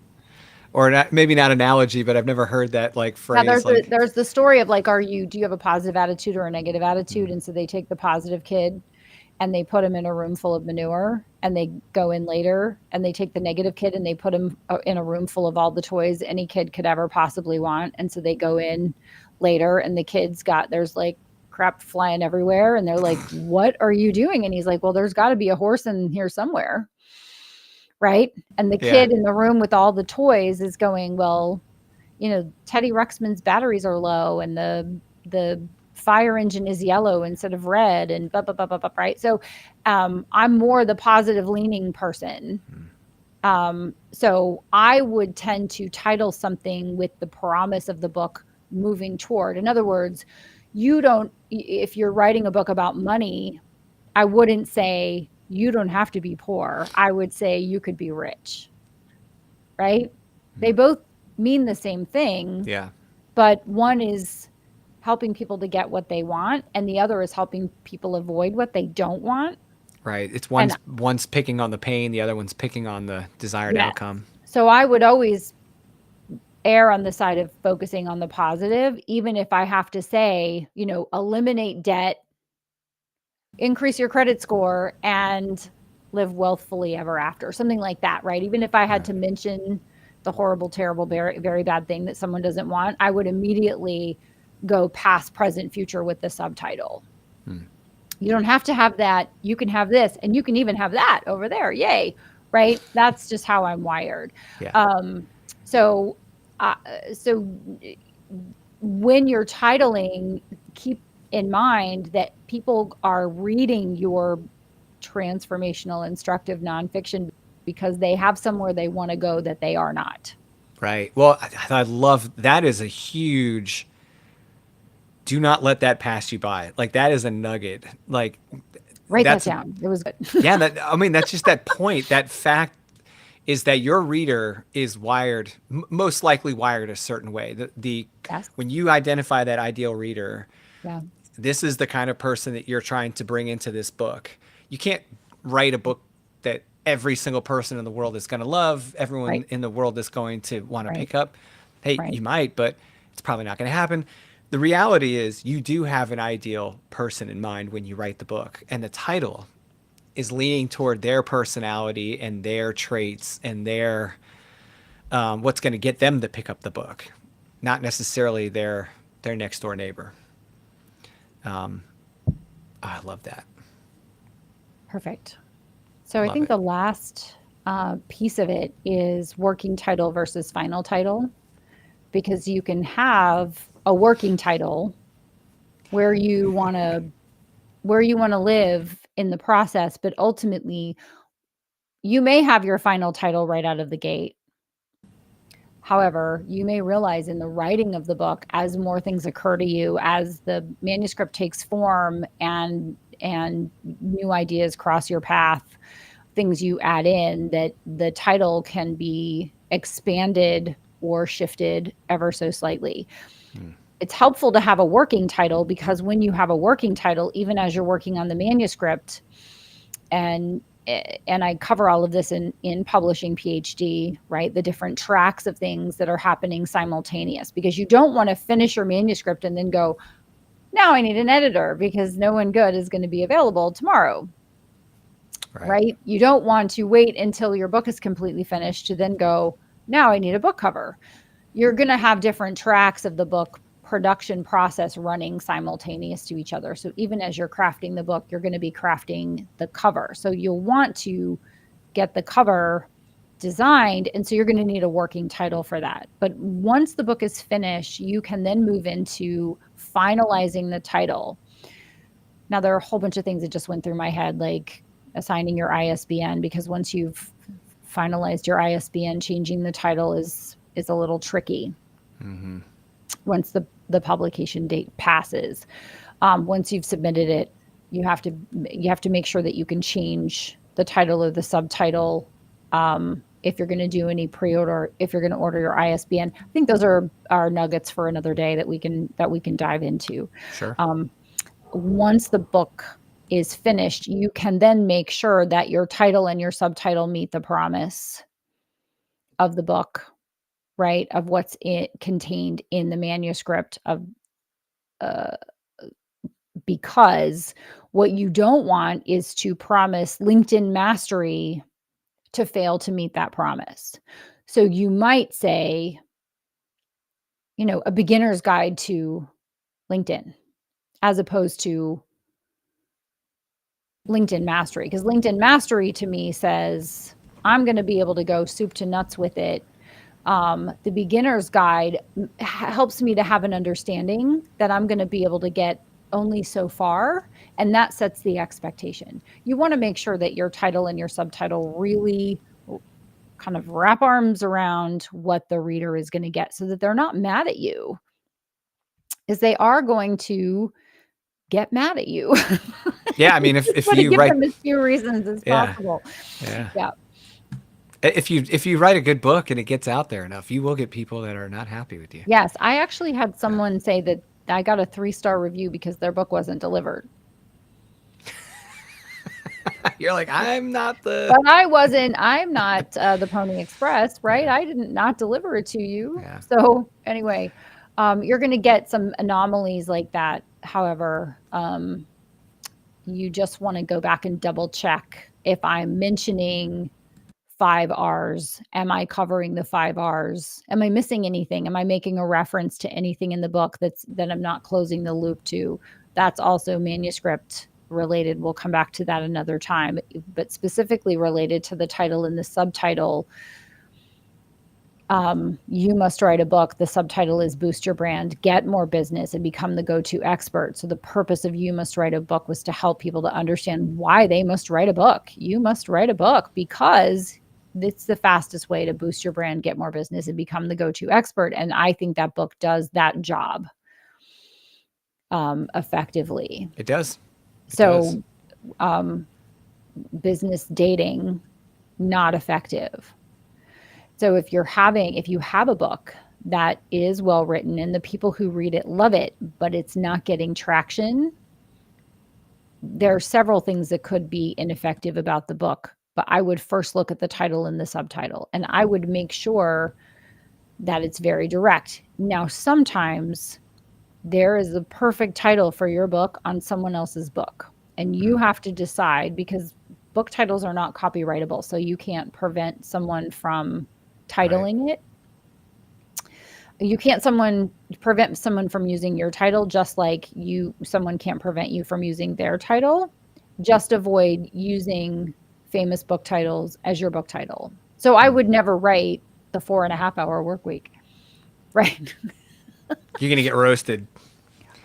Or not, maybe not analogy, but I've never heard that like Now phrase. Like, there's the story of like, do you have a positive attitude or a negative attitude? And so they take the positive kid and they put him in a room full of manure, and they go in later and they take the negative kid and they put him in a room full of all the toys any kid could ever possibly want. And so they go in later and the kids there's like crap flying everywhere. And they're like, what are you doing? And he's like, well, there's got to be a horse in here somewhere. Right. And the yeah, kid in the room with all the toys is going, well, Teddy Ruxpin's batteries are low and the fire engine is yellow instead of red and blah, blah, blah, blah, blah, right? So I'm more the positive leaning person. So I would tend to title something with the promise of the book moving toward. In other words, if you're writing a book about money, I wouldn't say you don't have to be poor. I would say you could be rich, right? They both mean the same thing. yeah. But one is helping people to get what they want, and the other is helping people avoid what they don't want. Right. It's And one's picking on the pain, the other one's picking on the desired yes. outcome. So I would always err on the side of focusing on the positive, even if I have to say, eliminate debt, increase your credit score, and live wealthfully ever after, something like that, right? Even if I had to mention the horrible, terrible, very, very bad thing that someone doesn't want, I would immediately go past, present, future with the subtitle. You don't have to have that. You can have this, and you can even have that over there. Yay. Right. That's just how I'm wired. Yeah. So when you're titling, keep in mind that people are reading your transformational, instructive nonfiction because they have somewhere they want to go that they are not. Right. Well, I love that is a huge. Do not let that pass you by. Like that is a nugget. Like Write that that's down. It was good. yeah. That's just that point. That fact is that your reader is wired, most likely wired a certain way. Yes. When you identify that ideal reader, Yeah. this is the kind of person that you're trying to bring into this book. You can't write a book that every single person in the world is going to love, everyone Right. in the world is going to want to Right. pick up. Hey, Right. you might, but it's probably not going to happen. The reality is you do have an ideal person in mind when you write the book, and the title is leaning toward their personality and their traits and their what's going to get them to pick up the book, not necessarily their next door neighbor. I love that. Perfect. So I Love think it. the last piece of it is working title versus final title, because you can have a working title where you want to live in the process, but ultimately you may have your final title right out of the gate. However, you may realize in the writing of the book, as more things occur to you, as the manuscript takes form and new ideas cross your path, things you add in, that the title can be expanded or shifted ever so slightly. It's helpful to have a working title, because when you have a working title, even as you're working on the manuscript, and I cover all of this in Publishing PhD, right? The different tracks of things that are happening simultaneous, because you don't want to finish your manuscript and then go, now I need an editor because no one good is going to be available tomorrow. Right? You don't want to wait until your book is completely finished to then go, now I need a book cover. You're going to have different tracks of the book production process running simultaneous to each other. So even as you're crafting the book, you're going to be crafting the cover. So you'll want to get the cover designed. And so you're going to need a working title for that. But once the book is finished, you can then move into finalizing the title. Now, there are a whole bunch of things that just went through my head, like assigning your ISBN, because once you've finalized your ISBN, changing the title is a little tricky. Once the publication date passes, once you've submitted it, you have to make sure that you can change the title or the subtitle. If you're going to do any pre-order, if you're going to order your ISBN, I think those are nuggets for another day that we can dive into. Sure. Once the book is finished, you can then make sure that your title and your subtitle meet the promise of the book, right? Of what's contained in the manuscript of, because what you don't want is to promise LinkedIn mastery to fail to meet that promise. So you might say, a beginner's guide to LinkedIn, as opposed to LinkedIn mastery, because LinkedIn mastery to me says I'm going to be able to go soup to nuts with it. The beginner's guide helps me to have an understanding that I'm going to be able to get only so far, and that sets the expectation. You want to make sure that your title and your subtitle really kind of wrap arms around what the reader is going to get, so that they're not mad at you, is they are going to get mad at you. Yeah, I mean, if Want to you give write, them as few reasons as yeah, possible. yeah, Yeah. if you write a good book and it gets out there enough, you will get people that are not happy with you. Yes, I actually had someone say that I got a 3-star review because their book wasn't delivered. You're like, I'm not the. But I'm not the Pony Express, right? Yeah. I didn't not deliver it to you. Yeah. So anyway, you're going to get some anomalies like that. However, you just want to go back and double check if I'm mentioning 5 R's. Am I covering the 5 R's? Am I missing anything? Am I making a reference to anything in the book that I'm not closing the loop to? That's also manuscript related. We'll come back to that another time, but specifically related to the title and the subtitle. You must write a book. The subtitle is Boost Your Brand, Get More Business, and Become the Go-To Expert. So the purpose of You Must Write a Book was to help people to understand why they must write a book. You must write a book because it's the fastest way to boost your brand, get more business, and become the go-to expert. And I think that book does that job effectively. It does. So business dating, not effective. So if you have a book that is well written and the people who read it love it, but it's not getting traction, there are several things that could be ineffective about the book. But I would first look at the title and the subtitle, and I would make sure that it's very direct. Now, sometimes there is a perfect title for your book on someone else's book, and you have to decide, because book titles are not copyrightable, so you can't prevent someone from titling it. You can't prevent someone from using your title, just like someone can't prevent you from using their title. Just avoid using famous book titles as your book title. So I would never write the 4.5-hour work week, right? You're gonna get roasted,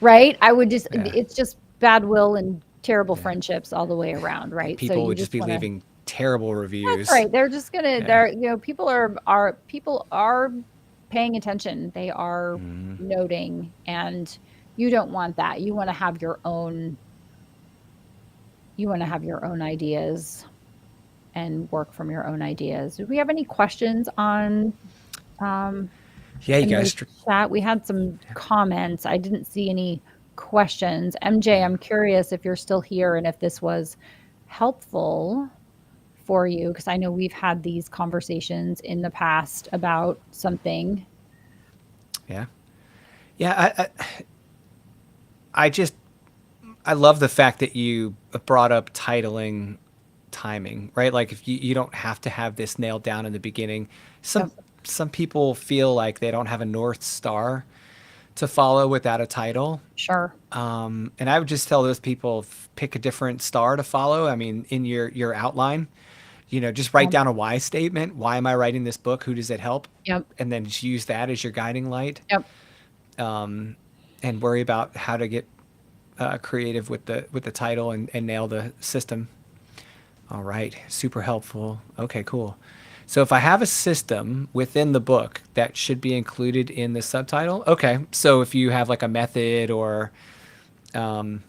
Right? I would just, it's just bad will and terrible friendships all the way around, right? people would just be leaving terrible reviews. That's right. They're just gonna, people are paying attention. They are noting, and you don't want that. You want to have your own ideas and work from your own ideas. Do we have any questions on you guys chat? We had some comments. I didn't see any questions. MJ, I'm curious if you're still here and if this was helpful for you, because I know we've had these conversations in the past about something. I love the fact that you brought up timing, right? Like, if you don't have to have this nailed down in the beginning. Some people feel like they don't have a North Star to follow without a title. Sure. And I would just tell those people, pick a different star to follow. I mean, in your outline, just write down a why statement. Why am I writing this book? Who does it help? Yep. And then just use that as your guiding light. Yep. And worry about how to get creative with the title and nail the system. All right. Super helpful. Okay, cool. So if I have a system within the book that should be included in the subtitle, okay. So if you have like a method um,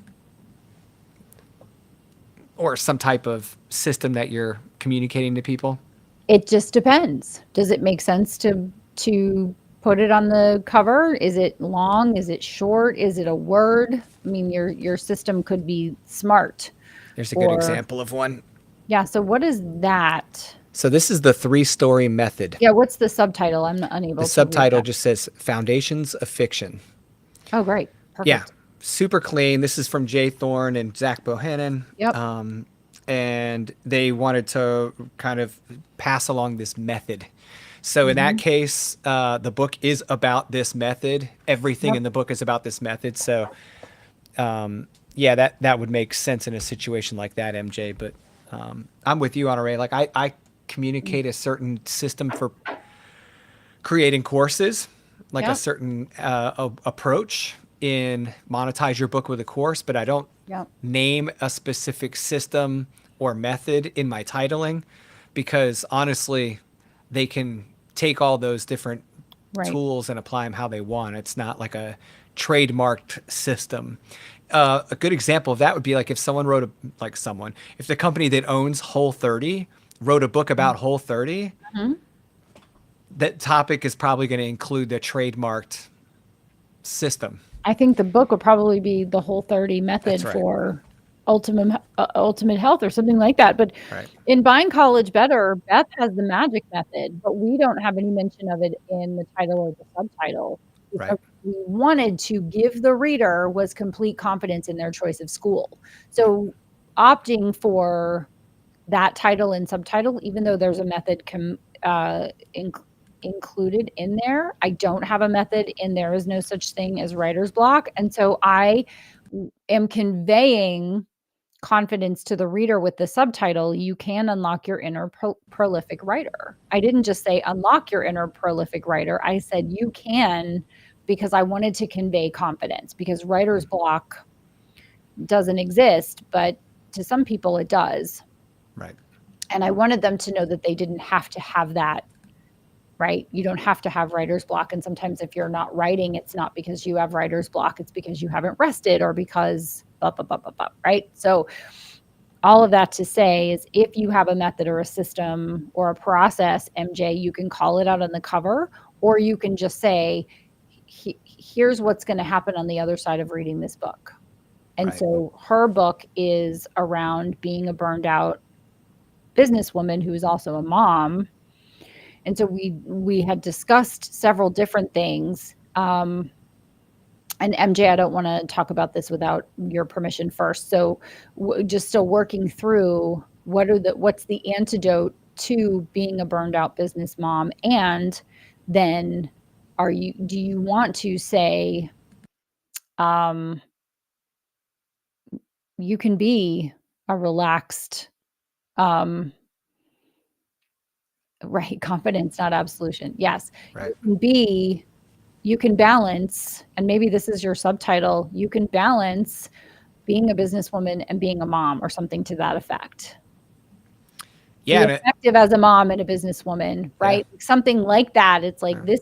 or some type of system that you're communicating to people. It just depends. Does it make sense to put it on the cover? Is it long? Is it short? Is it a word? I mean, your system could be smart There's a good or example of one. yeah, so what is that? So this is the three-story method. Yeah, what's the subtitle? I'm The unable to read subtitle that. just says Foundations of Fiction. Oh, great. Yeah, Perfect. super clean. This is from Jay Thorne and Zach Bohannon. Yep. And they wanted to kind of pass along this method. So in that Mhm. case, the book is about this method. Everything Yep. in the book is about this method. So yeah, that would make sense in a situation like that, MJ. But I'm with you, Honorée. Like I communicate a certain system for creating courses, like a Yep. certain approach in monetize your book with a course, but I don't Yep. name a specific system or method in my titling because honestly, they can take all those different Right. tools and apply them how they want. It's not like a trademarked system. A good example of that would be like if someone wrote if the company that owns Whole30 wrote a book about Whole30, Mhm. that topic is probably going to include the trademarked system. I think the book would probably be the Whole30 That's method right. for ultimate health or something like that. But Right. in Buying College Better, Beth has the magic method, but we don't have any mention of it in the title or the subtitle Right. because we wanted to give the reader was complete confidence in their choice of school. So opting for that title and subtitle, even though there's a method included in there, I don't have a method and there is no such thing as writer's block. And so I am conveying confidence to the reader with the subtitle. You can unlock your inner prolific writer. I didn't just say unlock your inner prolific writer. I said you can, because I wanted to convey confidence, because writer's block doesn't exist, but to some people it does. Right. And I wanted them to know that they didn't have to have that, right? You don't have to have writer's block. And sometimes if you're not writing, it's not because you have writer's block, it's because you haven't rested or because blah, blah, blah, blah, blah, right? So all of that to say is if you have a method or a system or a process, MJ, you can call it out on the cover, or you can just say, here's what's going to happen on the other side of reading this book. And Right. so her book is around being a burned out businesswoman who's also a mom. And so we had discussed several different things. And MJ, I don't want to talk about this without your permission first. So just still working through what's the antidote to being a burned out business mom, and then do you want to say um, you can be a relaxed um, right, confidence, not absolution. Yes. Right. You can balance, and maybe this is your subtitle, you can balance being a businesswoman and being a mom or something to that effect. Be Yeah. effective as a mom and a businesswoman, Yeah. right? Something like that. It's like Yeah.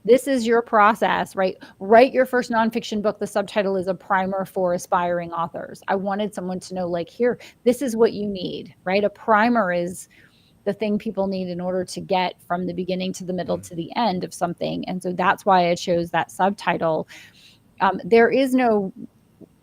this is your process, right? Write your first nonfiction book. The subtitle is a primer for aspiring authors. I wanted someone to know, like, here, this is what you need, right? A primer is the thing people need in order to get from the beginning to the middle to the end of something. And so that's why I chose that subtitle. There is no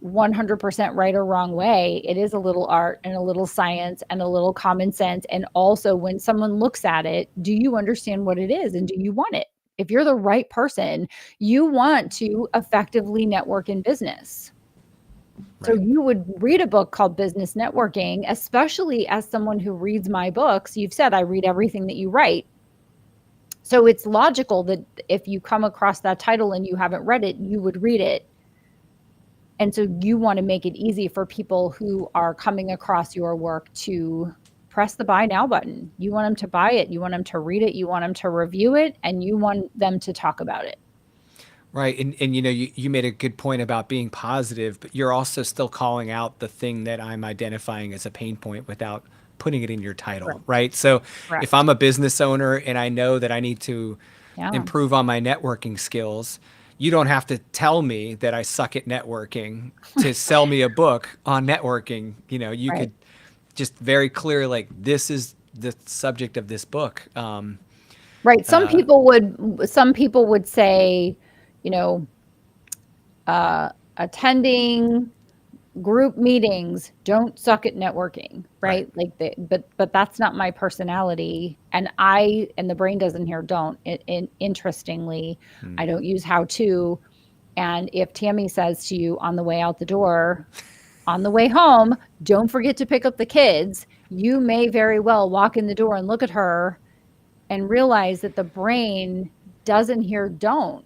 100% right or wrong way. It is a little art and a little science and a little common sense. And also, when someone looks at it, do you understand what it is and do you want it? If you're the right person, you want to effectively network in business. So Right. you would read a book called Business Networking, especially as someone who reads my books. You've said I read everything that you write. So it's logical that if you come across that title and you haven't read it, you would read it. And so you want to make it easy for people who are coming across your work to press the buy now button. You want them to buy it, you want them to read it, you want them to review it, and you want them to talk about it. Right. And you know, you made a good point about being positive, but you're also still calling out the thing that I'm identifying as a pain point without putting it in your title, Right. right? So Correct. if I'm a business owner and I know that I need to Yeah. improve on my networking skills, you don't have to tell me that I suck at networking to sell me a book on networking. You know, you Right. could just very clear, like, this is the subject of this book. Right. Some people would say, you know, attending group meetings don't suck at networking, Right. right? Like but that's not my personality, and the brain doesn't hear don't. Interestingly, I don't use how to. And if Tammy says to you on the way out the door, on the way home, don't forget to pick up the kids, you may very well walk in the door and look at her and realize that the brain doesn't hear don't.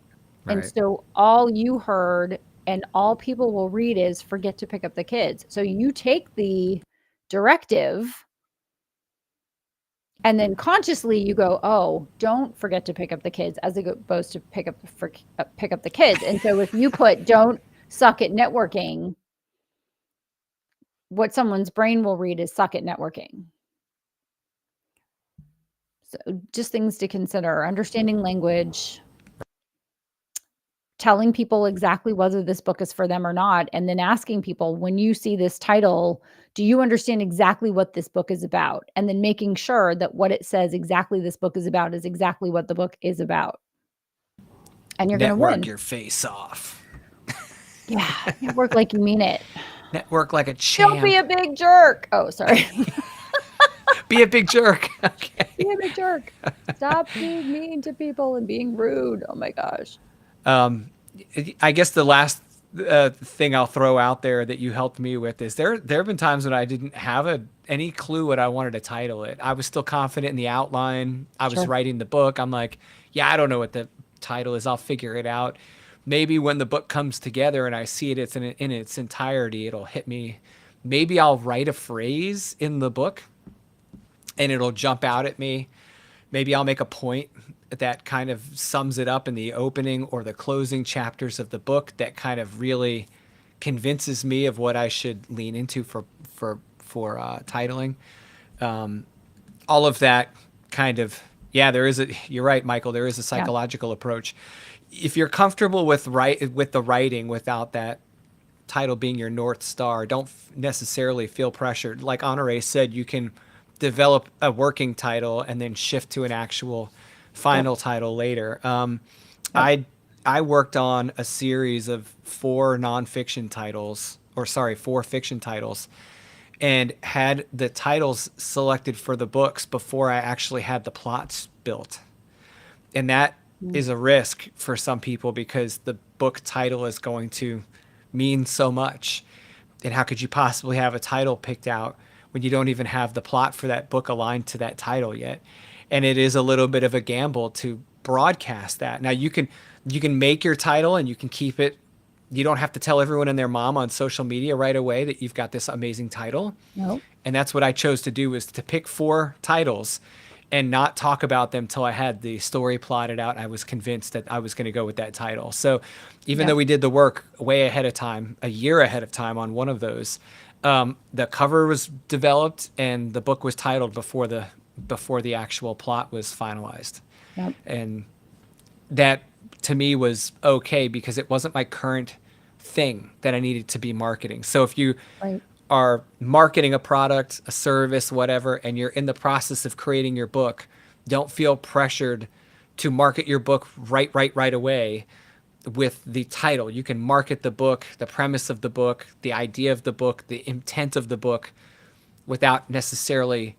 And Right. so all you heard and all people will read is forget to pick up the kids. So you take the directive and then consciously you go, oh, don't forget to pick up the kids, as opposed to pick up the kids. And so if you put don't suck at networking, what someone's brain will read is suck at networking. So just things to consider: understanding language, telling people exactly whether this book is for them or not, and then asking people, when you see this title, do you understand exactly what this book is about? And then making sure that what it says exactly this book is about is exactly what the book is about. And you're going to Network win. your face off. Yeah. Network like you mean it. Network like a Don't be champ. a big jerk. Oh, sorry. Be a big jerk. Okay. Be a big jerk. Stop being mean to people and being rude. Oh my gosh. I guess the last thing I'll throw out there that you helped me with is there have been times when I didn't have any clue what I wanted to title it. I was still confident in the outline. I was Sure. writing the book. I'm like, yeah, I don't know what the title is. I'll figure it out. Maybe when the book comes together and I see it's in its entirety, it'll hit me. Maybe I'll write a phrase in the book and it'll jump out at me. Maybe I'll make a point that kind of sums it up in the opening or the closing chapters of the book that kind of really convinces me of what I should lean into for titling. All of that kind of, yeah, you're right, Michael, there is a Yeah. psychological approach. If you're comfortable with the writing without that title being your North Star, don't necessarily feel pressured. Like Honorée said, you can develop a working title and then shift to an actual final title later. Yep. I worked on a series of four fiction titles, and had the titles selected for the books before I actually had the plots built. And that is a risk for some people because the book title is going to mean so much. And how could you possibly have a title picked out when you don't even have the plot for that book aligned to that title yet? And it is a little bit of a gamble to broadcast that. Now you can make your title and you can keep it. You don't have to tell everyone and their mom on social media right away that you've got this amazing title. Nope. And that's what I chose to do, was to pick four titles and not talk about them till I had the story plotted out. I was convinced that I was going to go with that title. So even though we did the work way ahead of time, a year ahead of time on one of those, the cover was developed and the book was titled before the actual plot was finalized. Yep. And that to me was okay because it wasn't my current thing that I needed to be marketing. So if you Right. are marketing a product, a service, whatever, and you're in the process of creating your book, don't feel pressured to market your book right away with the title. You can market the book, the premise of the book, the idea of the book, the intent of the book without necessarily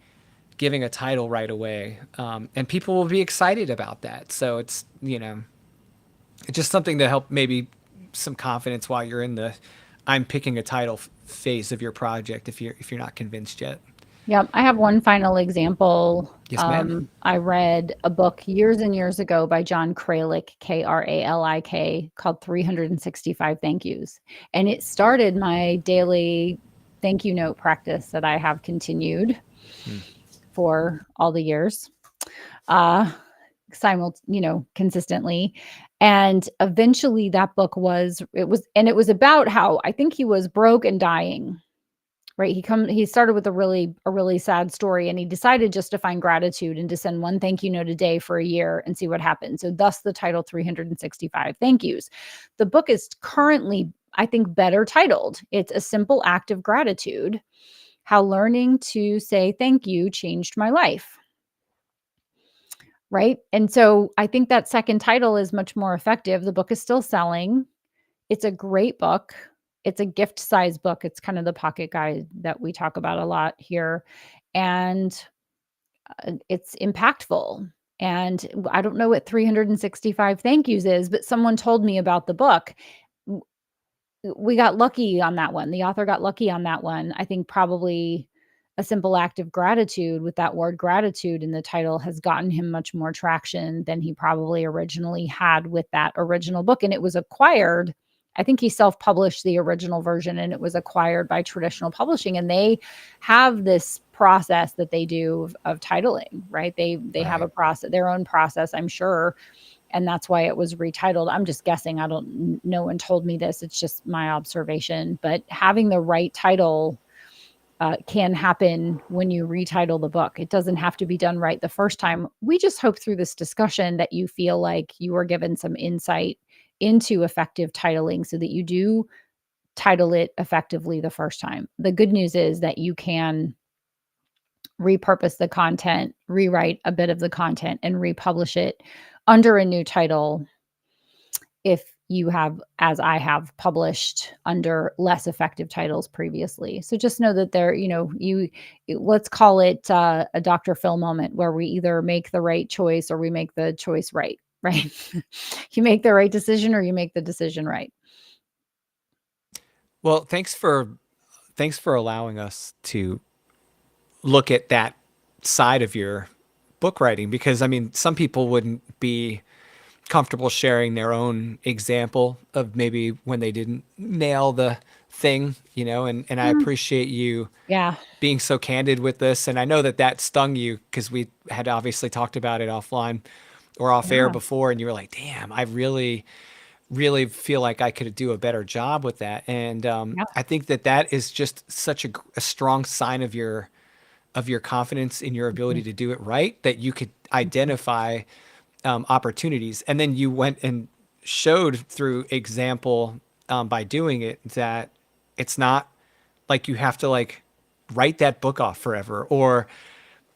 giving a title right away. And people will be excited about that. So it's just something to help maybe some confidence while you're in the I'm picking a title phase of your project if you're not convinced yet. Yep. I have one final example. Yes, ma'am. I read a book years and years ago by John Kralik, Kralik, called 365 Thank Yous. And it started my daily thank you note practice that I have continued for all the years, consistently. And eventually that book it was about how I think he was broke and dying. right? He started with a really sad story, and he decided just to find gratitude and to send one thank you note a day for a year and see what happens. So thus the title 365 Thank Yous. The book is currently, I think, better titled. It's A Simple Act of Gratitude: How Learning to Say Thank You Changed My Life. Right? And so I think that second title is much more effective. The book is still selling. It's a great book. It's a gift size book. It's kind of the pocket guide that we talk about a lot here. And it's impactful. And I don't know what 365 thank yous is, but someone told me about the book. We got lucky on that one. The author got lucky on that one. I think probably A Simple Act of Gratitude, with that word gratitude in the title, has gotten him much more traction than he probably originally had with that original book. And it was acquired. I think he self-published the original version, and it was acquired by traditional publishing. And they have this process that they do of titling, right? They have a process, their own process, I'm sure, and that's why it was retitled. I'm just guessing. No one told me this. It's just my observation. But having the right title can happen when you retitle the book. It doesn't have to be done right the first time. We just hope through this discussion that you feel like you are given some insight into effective titling so that you do title it effectively the first time. The good news is that you can repurpose the content, rewrite a bit of the content, and republish it under a new title if you have, as I have, published under less effective titles previously. So just know that let's call it a Dr. Phil moment, where we either make the right choice or we make the choice right, right? You make the right decision or you make the decision right. Well, thanks for allowing us to look at that side of your book writing, because I mean, some people wouldn't be comfortable sharing their own example of maybe when they didn't nail the thing, and I appreciate you Yeah. being so candid with this. And I know that stung you because we had obviously talked about it offline or off air Yeah. before, and you were like, damn, I really, really feel like I could do a better job with that. And Yeah. I think that is just such a strong sign of your confidence in your ability Mhm. to do it right, that you could identify opportunities. And then you went and showed through example, by doing it, that it's not like you have to like write that book off forever, or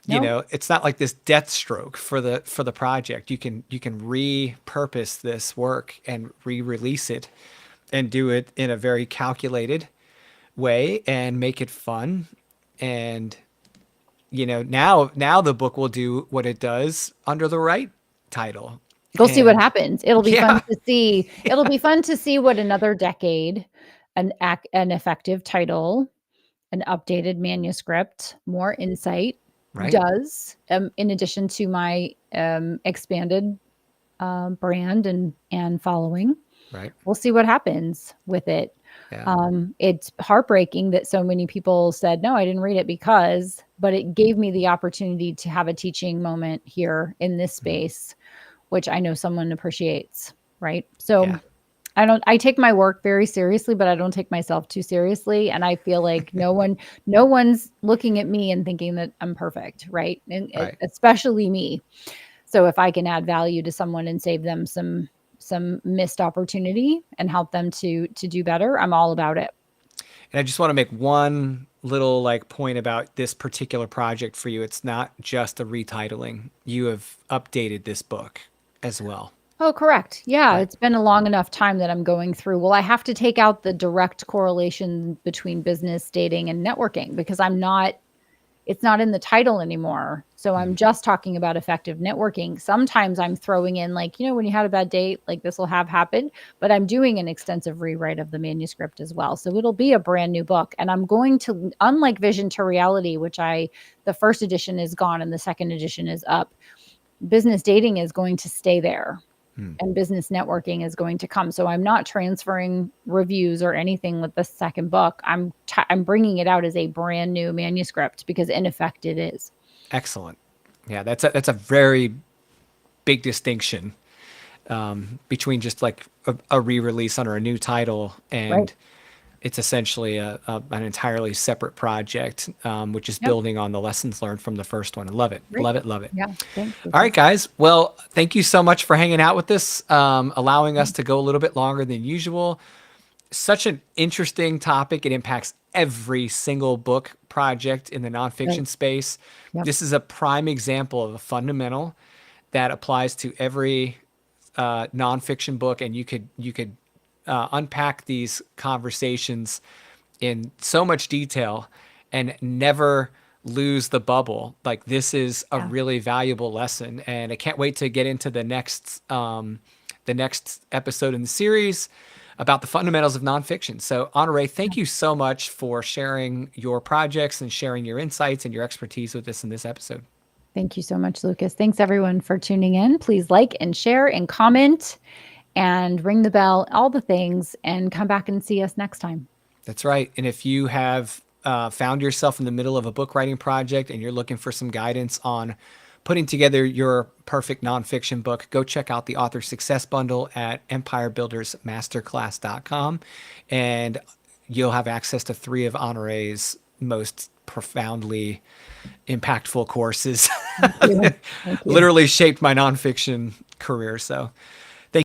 No. it's not like this death stroke for the project. You can repurpose this work and re-release it and do it in a very calculated way and make it fun. And now the book will do what it does under the right title. We'll see what And happens. It'll be fun yeah, to see. It'll be fun to see what another decade, an effective title, an updated manuscript, more insight right, does, in addition to my expanded brand and following. right. We'll see what happens with it. Yeah. It's heartbreaking that so many people said, no, I didn't read it but it gave me the opportunity to have a teaching moment here in this Mhm. space, which I know someone appreciates. Right. So Yeah. I take my work very seriously, but I don't take myself too seriously. And I feel like no one's looking at me and thinking that I'm perfect. Right. And Right. especially me. So if I can add value to someone and save them some missed opportunity and help them to do better, I'm all about it. And I just want to make one little like point about this particular project for you. It's not just a retitling. You have updated this book as well. Oh, correct. Yeah, Right. it's been a long enough time that I'm going through. Well, I have to take out the direct correlation between business, dating, and networking because it's not in the title anymore. So I'm Mm. just talking about effective networking. Sometimes I'm throwing in like, when you had a bad date, like this will have happened, but I'm doing an extensive rewrite of the manuscript as well. So it'll be a brand new book. And I'm going to, unlike Vision to Reality, the first edition is gone and the second edition is up. Business dating is going to stay there Mm. and business networking is going to come. So I'm not transferring reviews or anything with the second book. I'm bringing it out as a brand new manuscript because in effect it is. Excellent. Yeah, that's a very big distinction, between just like a re-release under a new title Right. and it's essentially an entirely separate project, which is Yep. building on the lessons learned from the first one. I love it. Great. Love it. Love it. Yeah. Thanks, All right, Lucas. guys. Well, thank you so much for hanging out with us, allowing us to go a little bit longer than usual. Such an interesting topic. It impacts every single book project in the nonfiction Right. space. Yep. This is a prime example of a fundamental that applies to every nonfiction book, and you could unpack these conversations in so much detail and never lose the bubble. Like, this is a Yeah. really valuable lesson, and I can't wait to get into the next episode in the series about the fundamentals of nonfiction. So, Honorée, thank you so much for sharing your projects and sharing your insights and your expertise with us in this episode. Thank you so much, Lucas. Thanks everyone for tuning in. Please like and share and comment and ring the bell, all the things, and come back and see us next time. That's right. And if you have found yourself in the middle of a book writing project and you're looking for some guidance on putting together your perfect nonfiction book, go check out the Author Success Bundle at empirebuildersmasterclass.com. And you'll have access to 3 of Honorée's most profoundly impactful courses. Thank you. Thank you. Literally shaped my nonfiction career. So